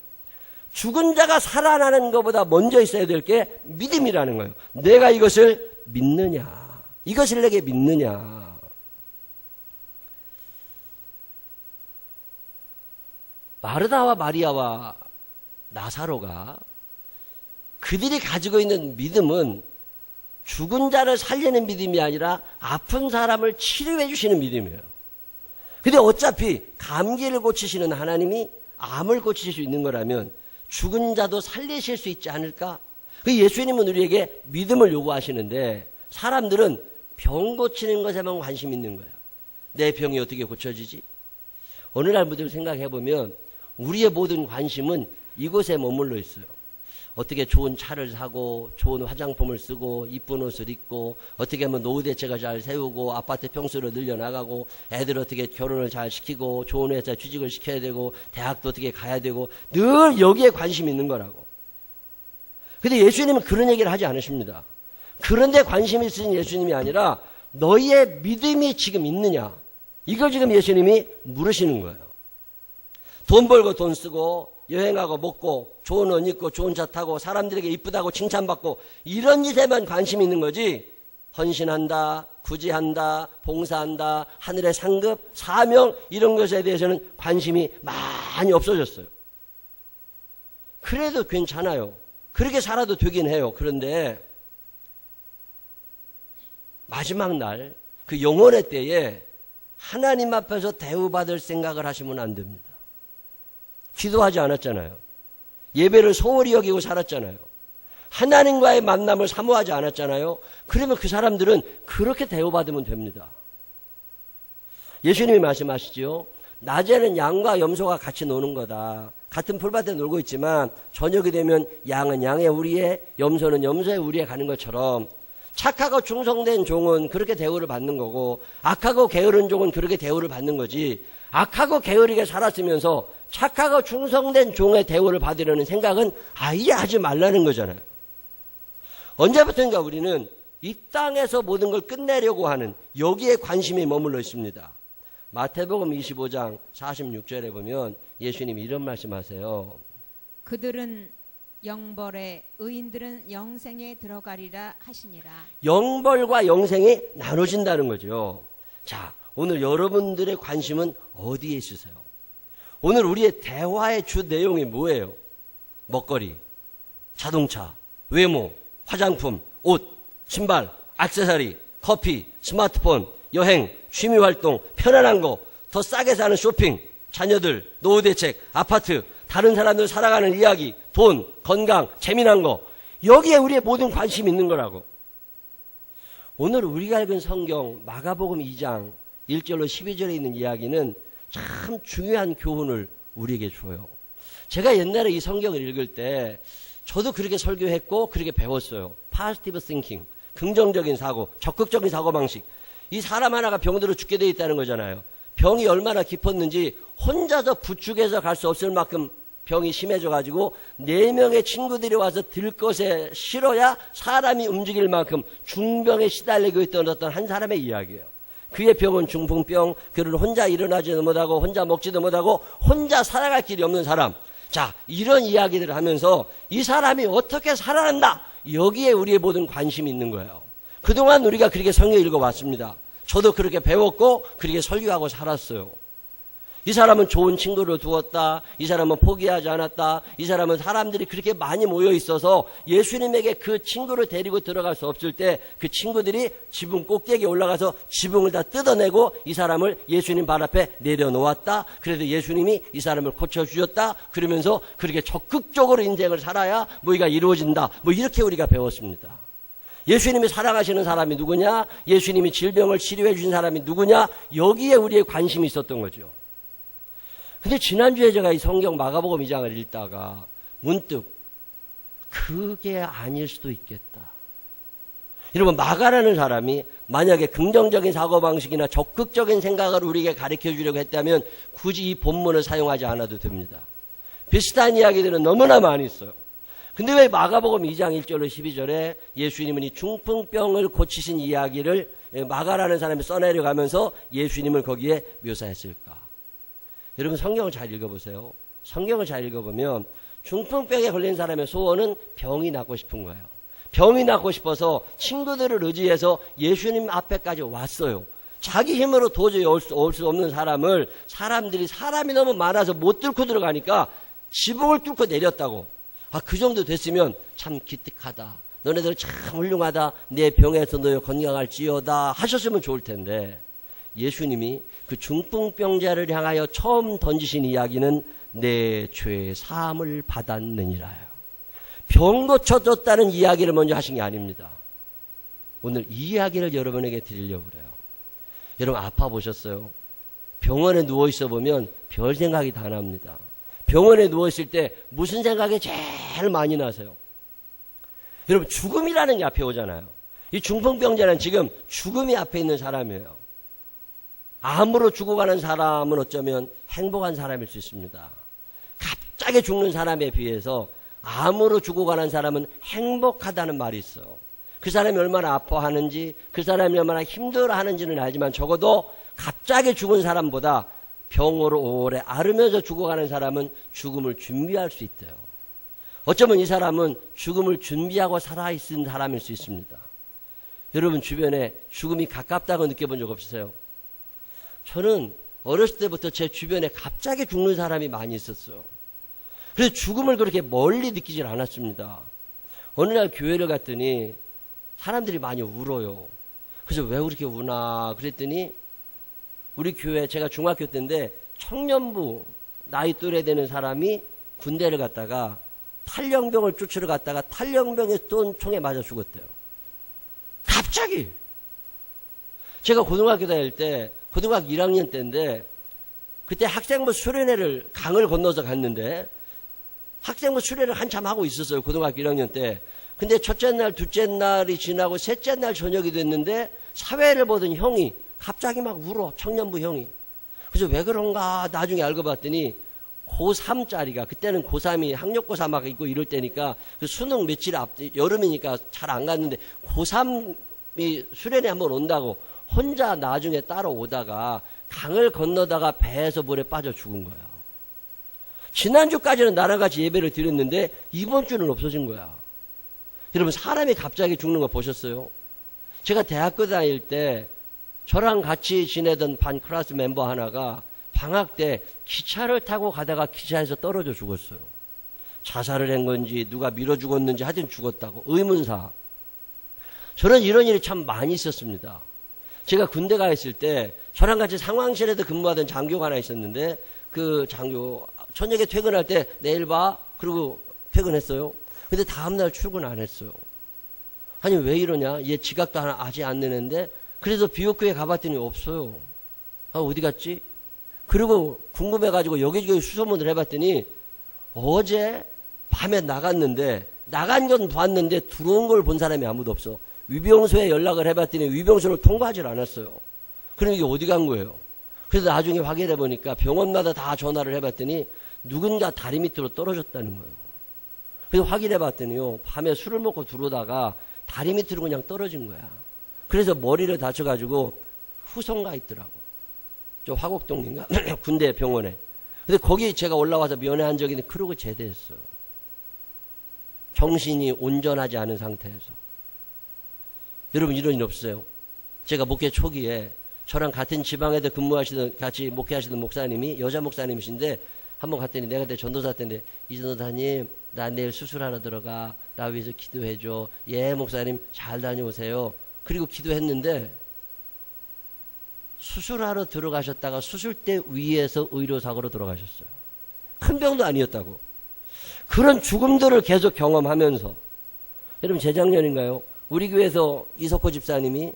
Speaker 1: 죽은 자가 살아나는 것보다 먼저 있어야 될 게 믿음이라는 거예요. 내가 이것을 믿느냐, 이것을 내게 믿느냐. 마르다와 마리아와 나사로가 그들이 가지고 있는 믿음은 죽은 자를 살리는 믿음이 아니라 아픈 사람을 치료해 주시는 믿음이에요. 근데 어차피 감기를 고치시는 하나님이 암을 고치실 수 있는 거라면 죽은 자도 살리실 수 있지 않을까? 예수님은 우리에게 믿음을 요구하시는데 사람들은 병 고치는 것에만 관심 있는 거예요. 내 병이 어떻게 고쳐지지? 어느 날 무슨 생각해보면 우리의 모든 관심은 이곳에 머물러 있어요. 어떻게 좋은 차를 사고 좋은 화장품을 쓰고 이쁜 옷을 입고 어떻게 하면 노후 대책을 잘 세우고 아파트 평수를 늘려나가고 애들 어떻게 결혼을 잘 시키고 좋은 회사 취직을 시켜야 되고 대학도 어떻게 가야 되고 늘 여기에 관심이 있는 거라고. 근데 예수님은 그런 얘기를 하지 않으십니다. 그런데 관심이 있으신 예수님이 아니라 너희의 믿음이 지금 있느냐, 이걸 지금 예수님이 물으시는 거예요. 돈 벌고 돈 쓰고 여행하고 먹고 좋은 옷 입고 좋은 차 타고 사람들에게 이쁘다고 칭찬받고 이런 짓에만 관심이 있는 거지, 헌신한다, 구제한다, 봉사한다, 하늘의 상급, 사명 이런 것에 대해서는 관심이 많이 없어졌어요. 그래도 괜찮아요. 그렇게 살아도 되긴 해요. 그런데 마지막 날 그 영원의 때에 하나님 앞에서 대우받을 생각을 하시면 안 됩니다. 기도하지 않았잖아요. 예배를 소홀히 여기고 살았잖아요. 하나님과의 만남을 사모하지 않았잖아요. 그러면 그 사람들은 그렇게 대우받으면 됩니다. 예수님이 말씀하시죠. 낮에는 양과 염소가 같이 노는 거다. 같은 풀밭에 놀고 있지만 저녁이 되면 양은 양의 우리에, 염소는 염소의 우리에 가는 것처럼 착하고 충성된 종은 그렇게 대우를 받는 거고 악하고 게으른 종은 그렇게 대우를 받는 거지, 악하고 게으르게 살았으면서 착하고 충성된 종의 대우를 받으려는 생각은 아예 하지 말라는 거잖아요. 언제부턴가 우리는 이 땅에서 모든 걸 끝내려고 하는 여기에 관심이 머물러 있습니다. 마태복음 25장 46절에 보면 예수님이 이런 말씀하세요.
Speaker 4: 그들은 영벌에 의인들은 영생에 들어가리라 하시니라.
Speaker 1: 영벌과 영생이 나눠진다는 거죠. 자, 오늘 여러분들의 관심은 어디에 있으세요? 오늘 우리의 대화의 주 내용이 뭐예요? 먹거리, 자동차, 외모, 화장품, 옷, 신발, 액세서리, 커피, 스마트폰, 여행, 취미활동, 편안한 거, 더 싸게 사는 쇼핑, 자녀들, 노후 대책, 아파트, 다른 사람들 살아가는 이야기, 돈, 건강, 재미난 거, 여기에 우리의 모든 관심이 있는 거라고. 오늘 우리가 읽은 성경 마가복음 2장 1절로 12절에 있는 이야기는 참 중요한 교훈을 우리에게 줘요. 제가 옛날에 이 성경을 읽을 때 저도 그렇게 설교했고 그렇게 배웠어요. Positive thinking, 긍정적인 사고, 적극적인 사고방식. 이 사람 하나가 병들어 죽게 돼 있다는 거잖아요. 병이 얼마나 깊었는지 혼자서 부축해서 갈 수 없을 만큼 병이 심해져가지고 4명의 친구들이 와서 들 것에 실어야 사람이 움직일 만큼 중병에 시달리고 있던 어떤 한 사람의 이야기예요. 그의 병은 중풍병, 그를 혼자 일어나지도 못하고 혼자 먹지도 못하고 혼자 살아갈 길이 없는 사람. 자, 이런 이야기들을 하면서 이 사람이 어떻게 살아난다, 여기에 우리의 모든 관심이 있는 거예요. 그동안 우리가 그렇게 성경 읽어왔습니다. 저도 그렇게 배웠고 그렇게 설교하고 살았어요. 이 사람은 좋은 친구를 두었다, 이 사람은 포기하지 않았다, 이 사람은 사람들이 그렇게 많이 모여 있어서 예수님에게 그 친구를 데리고 들어갈 수 없을 때 그 친구들이 지붕 꼭대기에 올라가서 지붕을 다 뜯어내고 이 사람을 예수님 발 앞에 내려놓았다. 그래서 예수님이 이 사람을 고쳐주셨다. 그러면서 그렇게 적극적으로 인생을 살아야 뭐가 이루어진다. 뭐 이렇게 우리가 배웠습니다. 예수님이 사랑하시는 사람이 누구냐, 예수님이 질병을 치료해 주신 사람이 누구냐, 여기에 우리의 관심이 있었던 거죠. 근데 지난주에 제가 이 성경 마가복음 2장을 읽다가 문득 그게 아닐 수도 있겠다. 여러분, 마가라는 사람이 만약에 긍정적인 사고방식이나 적극적인 생각을 우리에게 가르쳐 주려고 했다면 굳이 이 본문을 사용하지 않아도 됩니다. 비슷한 이야기들은 너무나 많이 있어요. 근데 왜 마가복음 2장 1절로 12절에 예수님은 이 중풍병을 고치신 이야기를 마가라는 사람이 써내려가면서 예수님을 거기에 묘사했을까? 여러분, 성경을 잘 읽어보세요. 성경을 잘 읽어보면 중풍병에 걸린 사람의 소원은 병이 낫고 싶은 거예요. 병이 낫고 싶어서 친구들을 의지해서 예수님 앞에까지 왔어요. 자기 힘으로 도저히 올 수 없는 사람을 사람이 너무 많아서 못 뚫고 들어가니까 지붕을 뚫고 내렸다고. 그 정도 됐으면 참 기특하다, 너네들 참 훌륭하다, 내 병에서 너 건강할지어다 하셨으면 좋을 텐데, 예수님이 그 중풍병자를 향하여 처음 던지신 이야기는 내 죄 사함을 받았느니라요. 병 고쳐줬다는 이야기를 먼저 하신 게 아닙니다. 오늘 이 이야기를 여러분에게 드리려고 그래요. 여러분, 아파 보셨어요? 병원에 누워있어 보면 별 생각이 다 납니다. 병원에 누워있을 때 무슨 생각이 제일 많이 나세요? 여러분, 죽음이라는 게 앞에 오잖아요. 이 중풍병자는 지금 죽음이 앞에 있는 사람이에요. 암으로 죽어가는 사람은 어쩌면 행복한 사람일 수 있습니다. 갑자기 죽는 사람에 비해서 암으로 죽어가는 사람은 행복하다는 말이 있어요. 그 사람이 얼마나 아파하는지, 그 사람이 얼마나 힘들어하는지는 알지만 적어도 갑자기 죽은 사람보다 병으로 오래 앓으면서 죽어가는 사람은 죽음을 준비할 수 있대요. 어쩌면 이 사람은 죽음을 준비하고 살아있는 사람일 수 있습니다. 여러분, 주변에 죽음이 가깝다고 느껴본 적 없으세요? 저는 어렸을 때부터 제 주변에 갑자기 죽는 사람이 많이 있었어요. 그래서 죽음을 그렇게 멀리 느끼질 않았습니다. 어느 날 교회를 갔더니 사람들이 많이 울어요. 그래서 왜 그렇게 우나 그랬더니 우리 교회, 제가 중학교 때인데 청년부 나이 또래 되는 사람이 군대를 갔다가 탈영병을 쫓으러 갔다가 탈영병에 쏜 총에 맞아 죽었대요. 갑자기. 제가 고등학교 다닐 때, 고등학교 1학년 때인데 그때 학생부 수련회를 강을 건너서 갔는데 학생부 수련회를 한참 하고 있었어요. 고등학교 1학년 때. 근데 첫째 날, 둘째 날이 지나고 셋째 날 저녁이 됐는데 사회를 보던 형이 갑자기 막 울어. 청년부 형이. 그래서 왜 그런가 나중에 알고 봤더니 고3짜리가, 그때는 고3이 학력고사 막 있고 이럴 때니까 그 수능 며칠 여름이니까 잘 안 갔는데 고3이 수련회 한번 온다고 혼자 나중에 따라오다가 강을 건너다가 배에서 물에 빠져 죽은 거야. 지난주까지는 나랑 같이 예배를 드렸는데 이번 주는 없어진 거야. 여러분, 사람이 갑자기 죽는 거 보셨어요? 제가 대학교 다닐 때 저랑 같이 지내던 반 클래스 멤버 하나가 방학 때 기차를 타고 가다가 기차에서 떨어져 죽었어요. 자살을 한 건지 누가 밀어 죽었는지 하여튼 죽었다고. 의문사. 저는 이런 일이 참 많이 있었습니다. 제가 군대 가 있을 때 저랑 같이 상황실에도 근무하던 장교가 하나 있었는데 그 장교 저녁에 퇴근할 때 내일 봐 그러고 퇴근했어요. 근데 다음날 출근 안 했어요. 아니 왜 이러냐, 얘 지각도 하나 아직 안 내는데. 그래서 비옥교에 가봤더니 없어요. 아, 어디 갔지? 그리고 궁금해가지고 여기저기 수소문을 해봤더니 어제 밤에 나갔는데, 나간 건 봤는데 들어온 걸 본 사람이 아무도 없어. 위병소에 연락을 해봤더니 위병소를 통보하질 않았어요. 그럼 이게 어디 간 거예요? 그래서 나중에 확인해 보니까 병원마다 다 전화를 해봤더니 누군가 다리 밑으로 떨어졌다는 거예요. 그래서 확인해 봤더니요, 밤에 술을 먹고 들어오다가 다리 밑으로 그냥 떨어진 거야. 그래서 머리를 다쳐가지고 후송가 있더라고. 저 화곡동인가? 군대 병원에. 근데 거기 제가 올라와서 면회한 적이 있는데 그러고 제대했어요. 정신이 온전하지 않은 상태에서. 여러분, 이런 일 없어요? 제가 목회 초기에 저랑 같은 지방에도 근무하시던, 같이 목회하시던 목사님이, 여자 목사님이신데, 한번 갔더니 내가 그때 전도사 때인데, 이 전도사님, 나 내일 수술하러 들어가. 나 위해서 기도해줘. 예, 목사님, 잘 다녀오세요. 그리고 기도했는데, 수술하러 들어가셨다가 수술대 위에서 의료사고로 돌아가셨어요. 큰 병도 아니었다고. 그런 죽음들을 계속 경험하면서, 여러분, 재작년인가요? 우리 교회에서 이석호 집사님이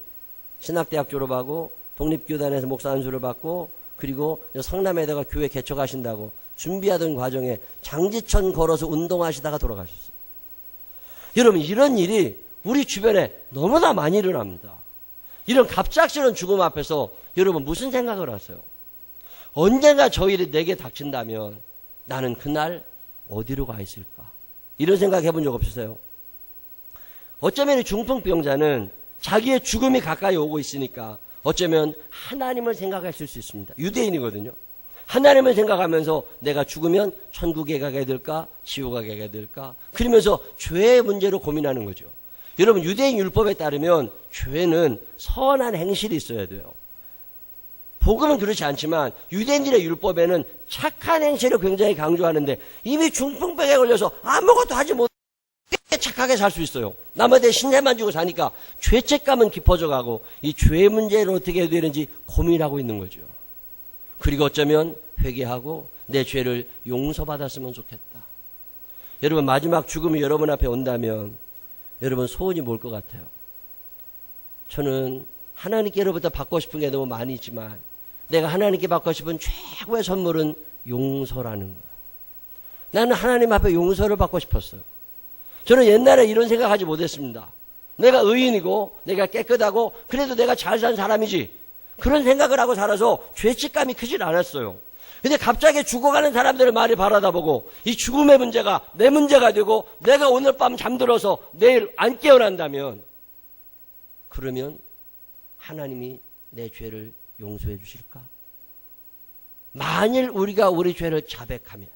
Speaker 1: 신학대학 졸업하고 독립교단에서 목사 안수를 받고 그리고 성남에다가 교회 개척하신다고 준비하던 과정에 장지천 걸어서 운동하시다가 돌아가셨어요. 여러분, 이런 일이 우리 주변에 너무나 많이 일어납니다. 이런 갑작스러운 죽음 앞에서 여러분 무슨 생각을 하세요? 언젠가 저 일이 내게 닥친다면 나는 그날 어디로 가 있을까? 이런 생각 해본 적 없으세요? 어쩌면 이 중풍병자는 자기의 죽음이 가까이 오고 있으니까 어쩌면 하나님을 생각했을 수 있습니다. 유대인이거든요. 하나님을 생각하면서 내가 죽으면 천국에 가게 될까? 지옥에 가게 될까? 그러면서 죄의 문제로 고민하는 거죠. 여러분, 유대인 율법에 따르면 죄는 선한 행실이 있어야 돼요. 복음은 그렇지 않지만 유대인들의 율법에는 착한 행실을 굉장히 강조하는데 이미 중풍병에 걸려서 아무것도 하지 못해 착하게 살 수 있어요. 남한테 신세만 주고 사니까 죄책감은 깊어져 가고 이 죄의 문제를 어떻게 해야 되는지 고민하고 있는 거죠. 그리고 어쩌면 회개하고 내 죄를 용서받았으면 좋겠다. 여러분, 마지막 죽음이 여러분 앞에 온다면 여러분 소원이 뭘 것 같아요? 저는 하나님께로부터 받고 싶은 게 너무 많이 있지만 내가 하나님께 받고 싶은 최고의 선물은 용서라는 거야. 나는 하나님 앞에 용서를 받고 싶었어요. 저는 옛날에 이런 생각하지 못했습니다. 내가 의인이고 내가 깨끗하고 그래도 내가 잘 산 사람이지, 그런 생각을 하고 살아서 죄책감이 크질 않았어요. 근데 갑자기 죽어가는 사람들을 많이 바라다보고 이 죽음의 문제가 내 문제가 되고 내가 오늘 밤 잠들어서 내일 안 깨어난다면 그러면 하나님이 내 죄를 용서해 주실까? 만일 우리가 우리 죄를 자백하면,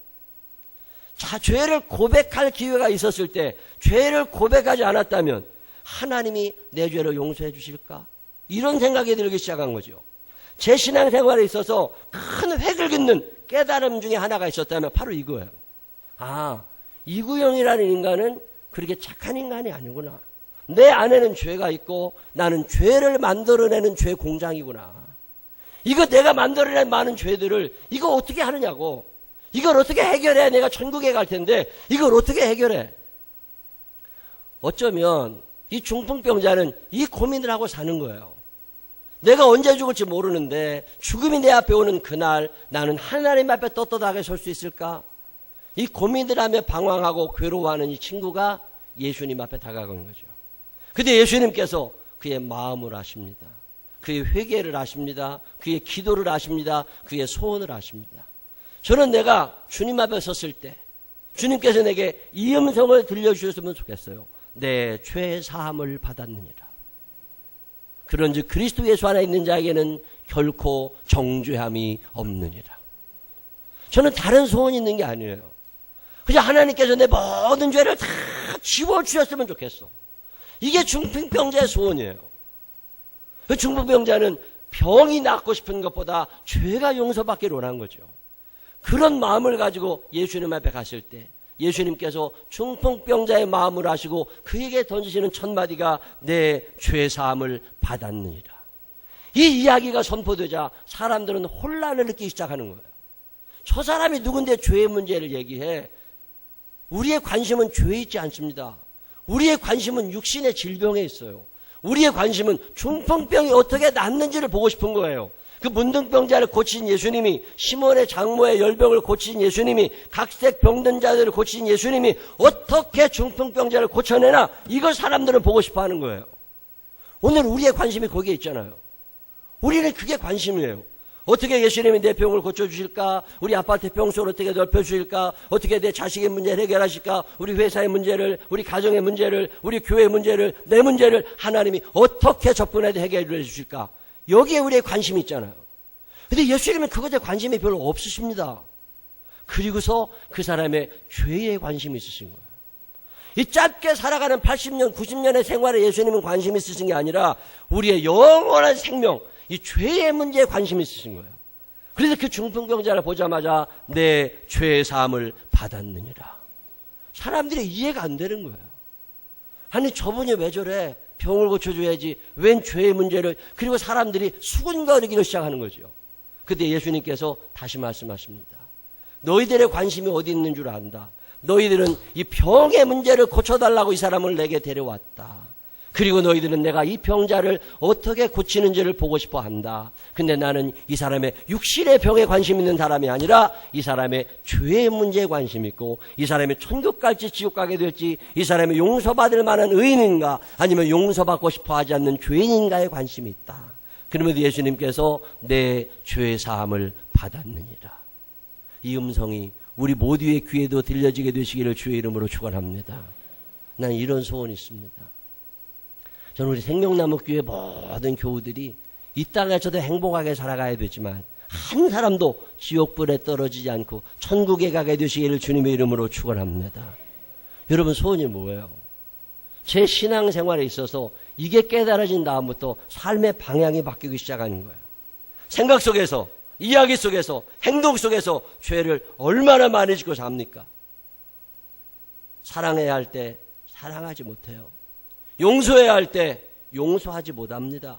Speaker 1: 죄를 고백할 기회가 있었을 때 죄를 고백하지 않았다면 하나님이 내 죄를 용서해 주실까? 이런 생각이 들기 시작한 거죠. 제 신앙생활에 있어서 큰 획을 긋는 깨달음 중에 하나가 있었다면 바로 이거예요. 아, 이구영이라는 인간은 그렇게 착한 인간이 아니구나. 내 안에는 죄가 있고 나는 죄를 만들어내는 죄 공장이구나. 이거 내가 만들어낸 많은 죄들을 이거 어떻게 하느냐고. 이걸 어떻게 해결해? 내가 천국에 갈 텐데 이걸 어떻게 해결해? 어쩌면 이 중풍병자는 이 고민을 하고 사는 거예요. 내가 언제 죽을지 모르는데 죽음이 내 앞에 오는 그날 나는 하나님 앞에 떳떳하게 설 수 있을까? 이 고민을 하며 방황하고 괴로워하는 이 친구가 예수님 앞에 다가가는 거죠. 근데 예수님께서 그의 마음을 아십니다. 그의 회개를 아십니다. 그의 기도를 아십니다. 그의 소원을 아십니다. 저는 내가 주님 앞에 섰을 때 주님께서 내게 이 음성을 들려주셨으면 좋겠어요. 내 죄 사함을 받았느니라. 그런즉 그리스도 예수 안에 있는 자에게는 결코 정죄함이 없느니라. 저는 다른 소원이 있는 게 아니에요. 그냥 하나님께서 내 모든 죄를 다 지워주셨으면 좋겠어. 이게 중풍병자의 소원이에요. 그 중풍병자는 병이 낫고 싶은 것보다 죄가 용서받기를 원한 거죠. 그런 마음을 가지고 예수님 앞에 갔을 때 예수님께서 중풍병자의 마음을 아시고 그에게 던지시는 첫 마디가 내 죄사함을 받았느니라. 이 이야기가 선포되자 사람들은 혼란을 느끼기 시작하는 거예요. 저 사람이 누군데 죄의 문제를 얘기해? 우리의 관심은 죄에 있지 않습니다. 우리의 관심은 육신의 질병에 있어요. 우리의 관심은 중풍병이 어떻게 낫는지를 보고 싶은 거예요. 그 문둥병자를 고치신 예수님이, 시몬의 장모의 열병을 고치신 예수님이, 각색 병든 자들을 고치신 예수님이 어떻게 중풍병자를 고쳐내나, 이걸 사람들은 보고 싶어 하는 거예요. 오늘 우리의 관심이 거기에 있잖아요. 우리는 그게 관심이에요. 어떻게 예수님이 내 병을 고쳐주실까? 우리 아파트 평수를 어떻게 넓혀주실까? 어떻게 내 자식의 문제를 해결하실까? 우리 회사의 문제를, 우리 가정의 문제를, 우리 교회의 문제를, 내 문제를 하나님이 어떻게 접근해서 해결해 주실까? 여기에 우리의 관심이 있잖아요. 근데 예수님은 그것에 관심이 별로 없으십니다. 그리고서 그 사람의 죄에 관심이 있으신 거예요. 이 짧게 살아가는 80년, 90년의 생활에 예수님은 관심이 있으신 게 아니라 우리의 영원한 생명, 이 죄의 문제에 관심이 있으신 거예요. 그래서 그 중풍병자를 보자마자 내 죄의 사함을 받았느니라. 사람들이 이해가 안 되는 거예요. 아니 저분이 왜 저래? 병을 고쳐줘야지. 웬 죄의 문제를. 그리고 사람들이 수군거리기를 시작하는 거죠. 그때 예수님께서 다시 말씀하십니다. 너희들의 관심이 어디 있는 줄 안다. 너희들은 이 병의 문제를 고쳐달라고 이 사람을 내게 데려왔다. 그리고 너희들은 내가 이 병자를 어떻게 고치는지를 보고 싶어 한다. 근데 나는 이 사람의 육신의 병에 관심 있는 사람이 아니라 이 사람의 죄의 문제에 관심 있고, 이 사람이 천국 갈지 지옥 가게 될지, 이 사람이 용서받을 만한 의인인가 아니면 용서받고 싶어 하지 않는 죄인인가에 관심이 있다. 그러면서 예수님께서 내 죄 사함을 받았느니라. 이 음성이 우리 모두의 귀에도 들려지게 되시기를 주의 이름으로 축원합니다. 난 이런 소원이 있습니다. 저는 우리 생명나무교회 모든 교우들이 이 땅에서도 행복하게 살아가야 되지만 한 사람도 지옥불에 떨어지지 않고 천국에 가게 되시기를 주님의 이름으로 축원합니다. 여러분 소원이 뭐예요? 제 신앙생활에 있어서 이게 깨달아진 다음부터 삶의 방향이 바뀌기 시작하는 거예요. 생각 속에서, 이야기 속에서, 행동 속에서 죄를 얼마나 많이 짓고 삽니까? 사랑해야 할 때 사랑하지 못해요. 용서해야 할 때 용서하지 못합니다.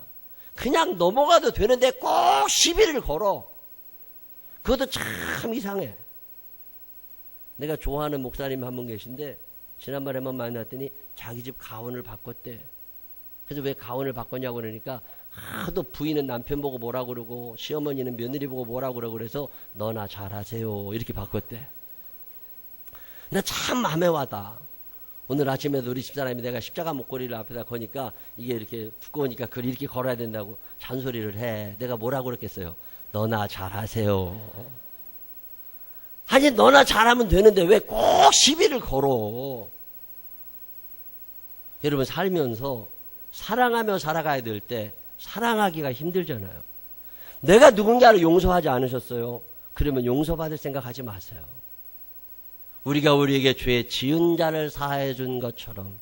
Speaker 1: 그냥 넘어가도 되는데 꼭 시비를 걸어. 그것도 참 이상해. 내가 좋아하는 목사님 한 분 계신데 지난번에 한번 만났더니 자기 집 가훈을 바꿨대. 그래서 왜 가훈을 바꿨냐고 그러니까 하도 부인은 남편 보고 뭐라고 그러고 시어머니는 며느리 보고 뭐라고 그러고 그래서 너나 잘하세요 이렇게 바꿨대. 나 참 마음에 와닿아. 오늘 아침에도 우리 집사람이 내가 십자가 목걸이를 앞에다 거니까 이게 이렇게 두꺼우니까 그걸 이렇게 걸어야 된다고 잔소리를 해. 내가 뭐라고 그랬겠어요? 너나 잘하세요. 아니 너나 잘하면 되는데 왜 꼭 시비를 걸어? 여러분 살면서 사랑하며 살아가야 될 때 사랑하기가 힘들잖아요. 내가 누군가를 용서하지 않으셨어요. 그러면 용서받을 생각하지 마세요. 우리가 우리에게 죄 지은 자를 사하여 준 것처럼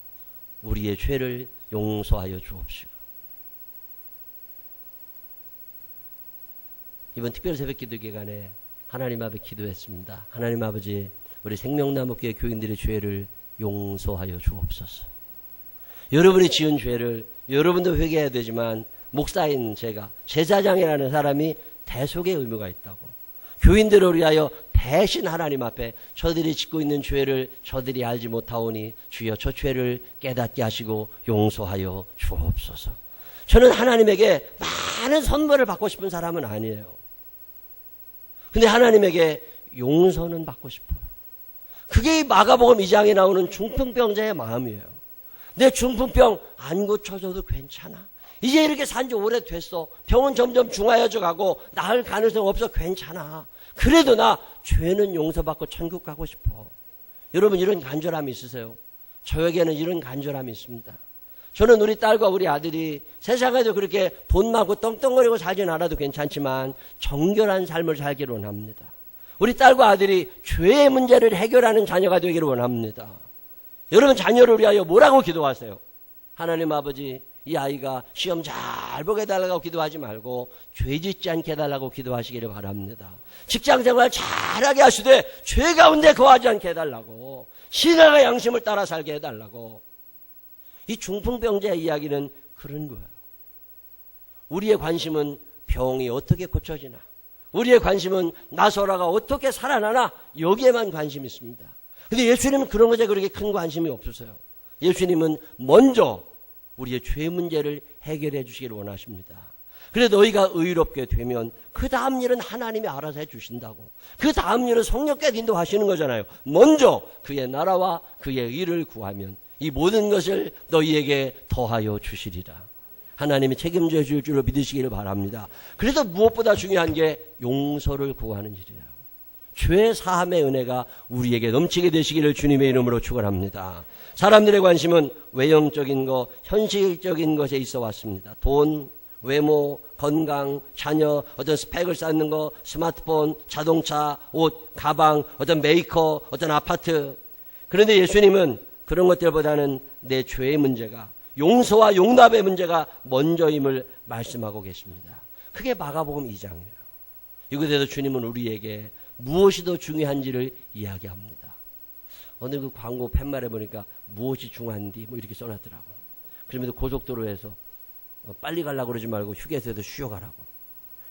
Speaker 1: 우리의 죄를 용서하여 주옵시고. 이번 특별 새벽 기도 기간에 하나님 앞에 기도했습니다. 하나님 아버지, 우리 생명나무교회 교인들의 죄를 용서하여 주옵소서. 여러분이 지은 죄를 여러분도 회개해야 되지만 목사인 제가, 제사장이라는 사람이 대속의 의무가 있다고. 교인들을 위하여 대신 하나님 앞에 저들이 짓고 있는 죄를 저들이 알지 못하오니 주여 저 죄를 깨닫게 하시고 용서하여 주옵소서. 저는 하나님에게 많은 선물을 받고 싶은 사람은 아니에요. 근데 하나님에게 용서는 받고 싶어요. 그게 이 마가복음 2장에 나오는 중풍병자의 마음이에요. 내 중풍병 안 고쳐줘도 괜찮아. 이제 이렇게 산 지 오래됐어. 병은 점점 중하여져 가고 나을 가능성 없어. 괜찮아. 그래도 나 죄는 용서받고 천국 가고 싶어. 여러분 이런 간절함이 있으세요? 저에게는 이런 간절함이 있습니다. 저는 우리 딸과 우리 아들이 세상에도 그렇게 돈 많고 떵떵거리고 살진 않아도 괜찮지만 정결한 삶을 살기를 원합니다. 우리 딸과 아들이 죄의 문제를 해결하는 자녀가 되기를 원합니다. 여러분 자녀를 위하여 뭐라고 기도하세요? 하나님 아버지, 이 아이가 시험 잘 보게 해달라고 기도하지 말고 죄 짓지 않게 해달라고 기도하시기를 바랍니다. 직장생활 잘하게 하시되 죄 가운데 거하지 않게 해달라고, 신앙의 양심을 따라 살게 해달라고. 이 중풍병자의 이야기는 그런 거예요. 우리의 관심은 병이 어떻게 고쳐지나, 우리의 관심은 나소라가 어떻게 살아나나, 여기에만 관심이 있습니다. 근데 예수님은 그런 것에 그렇게 큰 관심이 없으세요. 예수님은 먼저 우리의 죄 문제를 해결해 주시기를 원하십니다. 그래 너희가 의롭게 되면 그 다음 일은 하나님이 알아서 해 주신다고. 그 다음 일은 성령께 인도하시는 거잖아요. 먼저 그의 나라와 그의 의를 구하면 이 모든 것을 너희에게 더하여 주시리라. 하나님이 책임져 줄 줄로 믿으시기를 바랍니다. 그래서 무엇보다 중요한 게 용서를 구하는 일이에요. 죄 사함의 은혜가 우리에게 넘치게 되시기를 주님의 이름으로 축원합니다. 사람들의 관심은 외형적인 것, 현실적인 것에 있어 왔습니다. 돈, 외모, 건강, 자녀, 어떤 스펙을 쌓는 것, 스마트폰, 자동차, 옷, 가방, 어떤 메이커, 어떤 아파트. 그런데 예수님은 그런 것들보다는 내 죄의 문제가, 용서와 용납의 문제가 먼저임을 말씀하고 계십니다. 그게 마가복음 2장이에요. 이곳에서 주님은 우리에게 무엇이 더 중요한지를 이야기합니다. 어느 그 광고 팻말에 보니까 무엇이 중요한디 뭐 이렇게 써놨더라고. 그러면서 고속도로에서 빨리 가려고 그러지 말고 휴게소에서 쉬어가라고.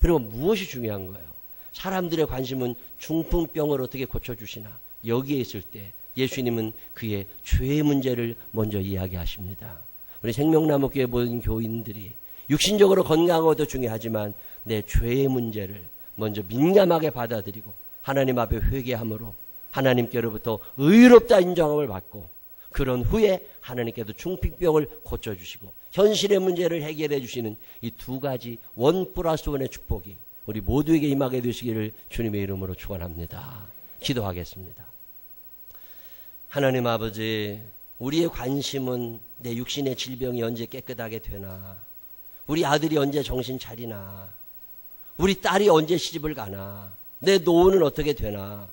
Speaker 1: 그리고 무엇이 중요한 거예요? 사람들의 관심은 중풍병을 어떻게 고쳐주시나. 여기에 있을 때 예수님은 그의 죄의 문제를 먼저 이야기하십니다. 우리 생명나무교회 모든 교인들이 육신적으로 건강한 것도 중요하지만 내 죄의 문제를 먼저 민감하게 받아들이고 하나님 앞에 회개함으로 하나님께로부터 의롭다 인정함을 받고 그런 후에 하나님께도 중풍병을 고쳐주시고 현실의 문제를 해결해 주시는 이 두 가지 원 플러스 원의 축복이 우리 모두에게 임하게 되시기를 주님의 이름으로 축원합니다. 기도하겠습니다. 하나님 아버지, 우리의 관심은 내 육신의 질병이 언제 깨끗하게 되나, 우리 아들이 언제 정신 차리나, 우리 딸이 언제 시집을 가나, 내 노후는 어떻게 되나,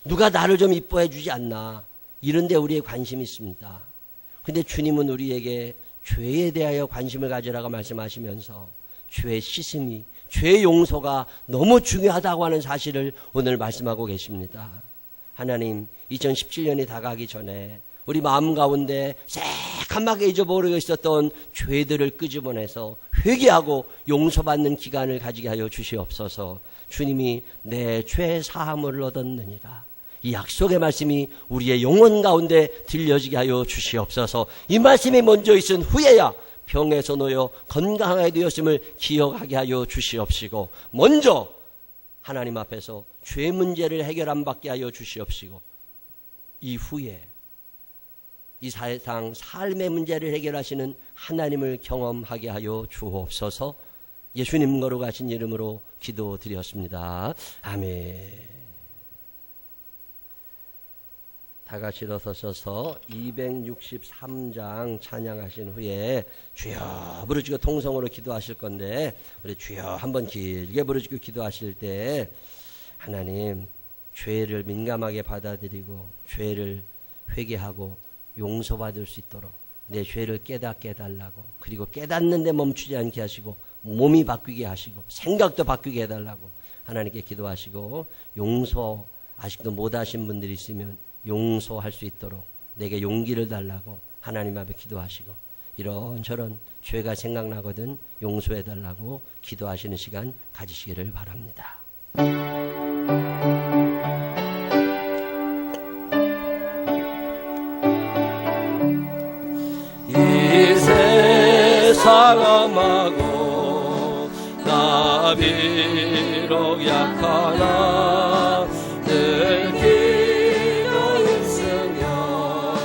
Speaker 1: 누가 나를 좀 이뻐해 주지 않나, 이런 데 우리의 관심이 있습니다. 근데 주님은 우리에게 죄에 대하여 관심을 가지라고 말씀하시면서 죄의 씻음이, 죄의 용서가 너무 중요하다고 하는 사실을 오늘 말씀하고 계십니다. 하나님, 2017년이 다가기 전에 우리 마음 가운데 새카맣게 잊어버리고 있었던 죄들을 끄집어내서 회개하고 용서받는 기간을 가지게 하여 주시옵소서. 주님이 내 죄 사함을 얻었느니라. 이 약속의 말씀이 우리의 영혼 가운데 들려지게 하여 주시옵소서. 이 말씀이 먼저 있은 후에야 병에서 놓여 건강하게 되었음을 기억하게 하여 주시옵시고, 먼저 하나님 앞에서 죄 문제를 해결 안 받게 하여 주시옵시고, 이후에 이 세상 삶의 문제를 해결하시는 하나님을 경험하게 하여 주옵소서. 예수님 거룩하신 이름으로 기도드렸습니다. 아멘. 다 같이 일어서셔서 263장 찬양하신 후에 주여 부르짖고 통성으로 기도하실 건데, 우리 주여 한번 길게 부르짖고 기도하실 때 하나님, 죄를 민감하게 받아들이고 죄를 회개하고 용서받을 수 있도록 내 죄를 깨닫게 해달라고, 그리고 깨닫는데 멈추지 않게 하시고 몸이 바뀌게 하시고 생각도 바뀌게 해달라고 하나님께 기도하시고, 용서 아직도 못하신 분들이 있으면 용서할 수 있도록 내게 용기를 달라고 하나님 앞에 기도하시고, 이런저런 죄가 생각나거든 용서해달라고 기도하시는 시간 가지시기를 바랍니다. 이 세상 험하고 나 비록 약하나 늘 기도 있으며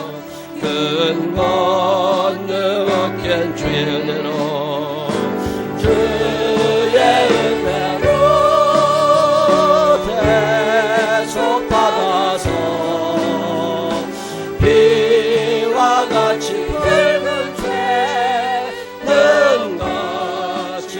Speaker 1: 근본능 없겐 주의 은혜로 같이 붉은 죄는 가지겠네.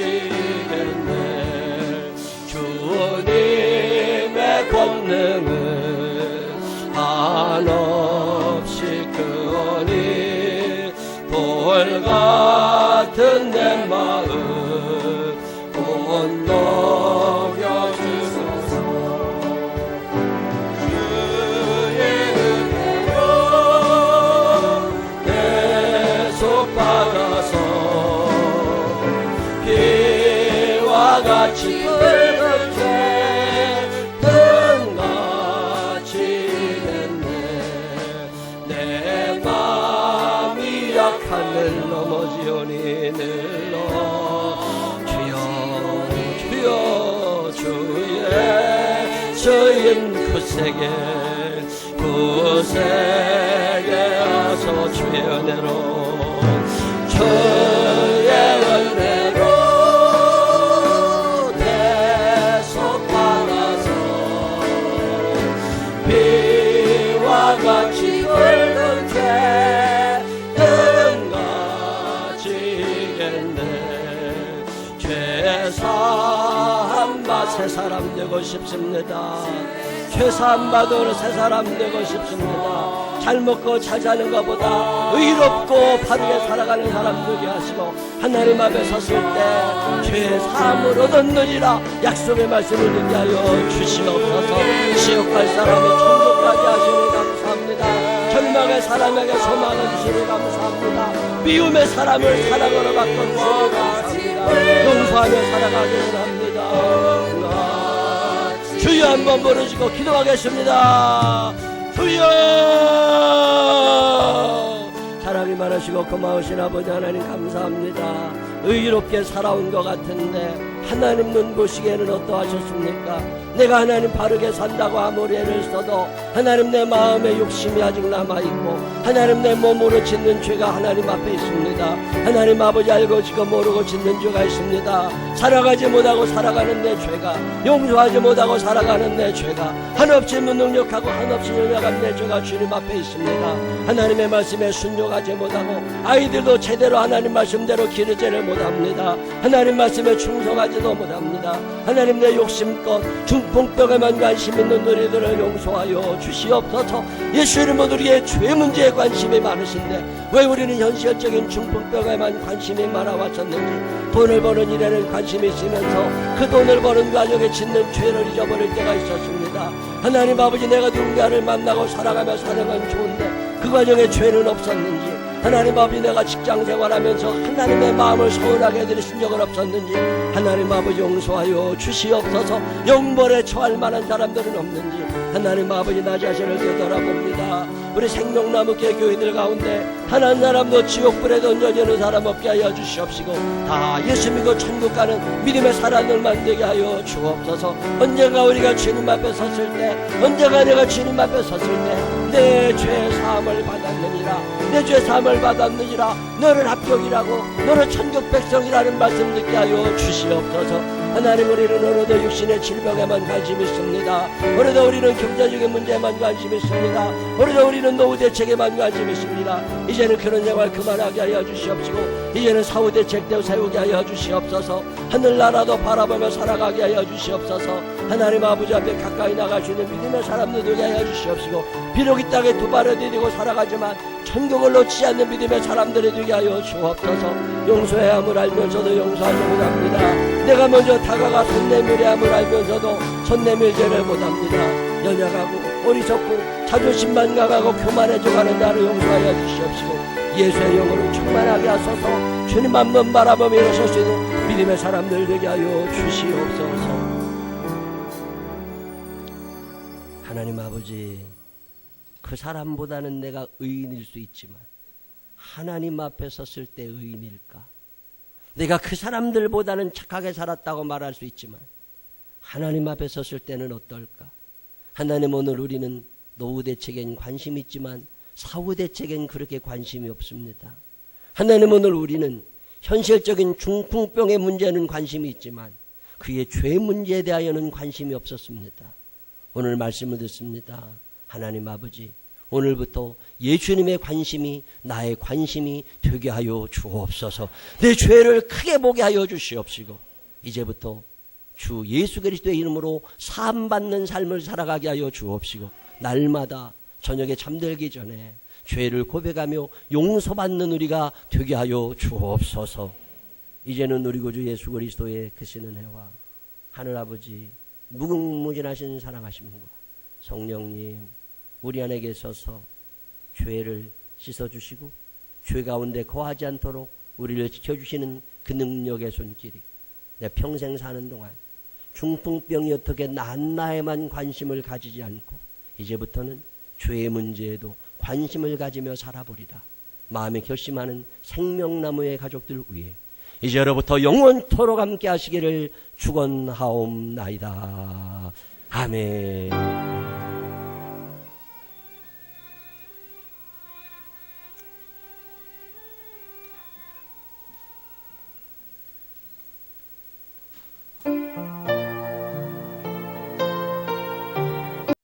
Speaker 1: 주님의 권능은 한없이 크니 돌 같은 내 마음 온놓여 주소서. 주의 은혜로 계속 받아서 비와 같이 붉은 죄는 가지겠네. 내 마음이 약한 늘 넘어지오니 늘러 주여 주의 굳세게 하소. 주의 은혜로 계속 받아서 비와 같이 붉은 죄는 가지겠네. 죄사함바 새 사람 되고 싶습니다. 죄사함 받으러 새 사람 되고 싶습니다. 잘 먹고 잘 사는 것보다 의롭고 바르게 살아가는 사람 되게 하시고 하나님 앞에 섰을 때 죄사함을 얻었느니라 약속의 말씀을 듣게 하여 주시옵소서. 지옥 갈 사람이 천국까지 하시니 감사합니다. 절망의 사람에게 소망을 주시니 감사합니다. 미움의 사람을 사랑으로 바꿔주시니 감사합니다. 용서하며 살아가기를 합니다. 주여 한번 부르시고 기도하겠습니다. 주여. 사랑이 많으시고 고마우신 아버지 하나님 감사합니다. 의롭게 살아온 것 같은데 하나님 눈 보시기에는 어떠하셨습니까? 내가 하나님 바르게 산다고 아무리 애를 써도 하나님 내 마음에 욕심이 아직 남아있고 하나님 내 몸으로 짓는 죄가 하나님 앞에 있습니다. 하나님 아버지 알고 지금 모르고 짓는 죄가 있습니다. 살아가지 못하고 살아가는 내 죄가, 용서하지 못하고 살아가는 내 죄가, 한없이 무능력하고 한없이 연약한 내 죄가 주님 앞에 있습니다. 하나님의 말씀에 순종하지 못하고 아이들도 제대로 하나님 말씀대로 기르지를 못합니다. 하나님 말씀에 충성하지도 못합니다. 하나님 내 욕심껏 중풍병에만 관심 있는 우리들을 용서하여 주시옵소서. 예수 이름으로 우리의 죄 문제에 관심이 많으신데 왜 우리는 현실적인 중풍병에만 관심이 많아왔었는지, 돈을 버는 일에는 관심이 있으면서 그 돈을 버는 과정에 짓는 죄를 잊어버릴 때가 있었습니다. 하나님 아버지, 내가 누군가를 만나고 살아가며 사는 건 좋은데 그 과정에 죄는 없었는지, 하나님 아버지 내가 직장생활하면서 하나님의 마음을 소원하게 해드리신 적은 없었는지 하나님 아버지 용서하여 주시옵소서. 영벌에 처할 만한 사람들은 없는지 하나님 아버지 나 자신을 되돌아봅니다. 우리 생명나무교 교회들 가운데 단 한 사람도 지옥불에 던져지는 사람 없게 하여 주시옵시고 다 예수 믿고 천국 가는 믿음의 사람들만 되게 하여 주옵소서. 언젠가 우리가 주님 앞에 섰을 때, 언젠가 내가 주님 앞에 섰을 때 내 죄 사함을 받았느니라, 내 죄 사함을 받았느니라, 너를 합격이라고, 너를 천국 백성이라는 말씀 듣게 하여 주시옵소서. 하나님, 우리는 오늘도 육신의 질병에만 관심 있습니다. 오늘도 우리는 경제적인 문제에만 관심 있습니다. 오늘도 우리는 노후 대책에만 관심 있습니다. 이제는 그런 생활 그만하게 하여 주시옵시고 이제는 사후 대책대로 세우게 하여 주시옵소서. 하늘나라도 바라보며 살아가게 하여 주시옵소서. 하나님 아버지 앞에 가까이 나갈 수 있는 믿음의 사람들 되게 하여 주시옵시고 비록 이 땅에 두 발을 디디고 살아가지만 천국을 놓치지 않는 믿음의 사람들이 되게 하여 주옵소서. 용서해야 함을 알면서도 용서하지 못합니다. 내가 먼저 다가가 손 내밀어야 함을 알면서도 손 내밀지를 못합니다. 연약하고 어리석고 자존심만 강하고 교만해져가는 나를 용서하여 주시옵시고 예수의 영으로 충만하게 하소서. 주님 한번 바라보며 일어설 수 있는 믿음의 사람들 되게 하여 주시옵소서. 하나님 아버지, 그 사람보다는 내가 의인일 수 있지만 하나님 앞에 섰을 때 의인일까? 내가 그 사람들보다는 착하게 살았다고 말할 수 있지만 하나님 앞에 섰을 때는 어떨까? 하나님, 오늘 우리는 노후 대책엔 관심이 있지만 사후 대책엔 그렇게 관심이 없습니다. 하나님, 오늘 우리는 현실적인 중풍병의 문제는 관심이 있지만 그의 죄 문제에 대하여는 관심이 없었습니다. 오늘 말씀을 듣습니다. 하나님 아버지, 오늘부터 예수님의 관심이 나의 관심이 되게 하여 주옵소서. 내 죄를 크게 보게 하여 주시옵시고 이제부터 주 예수 그리스도의 이름으로 사함받는 삶을 살아가게 하여 주옵시고 날마다 저녁에 잠들기 전에 죄를 고백하며 용서받는 우리가 되게 하여 주옵소서. 이제는 우리 구주 예수 그리스도의 크시는 해와 하늘아버지 무궁무진하신 사랑하심과 성령님 우리 안에 계셔서 죄를 씻어주시고 죄 가운데 거하지 않도록 우리를 지켜주시는 그 능력의 손길이 내 평생 사는 동안 중풍병이 어떻게 낫나에만 관심을 가지지 않고 이제부터는 죄의 문제에도 관심을 가지며 살아보리다 마음에 결심하는 생명나무의 가족들 위해 이제로부터 영원토록 함께 하시기를 축원하옵나이다. 아멘.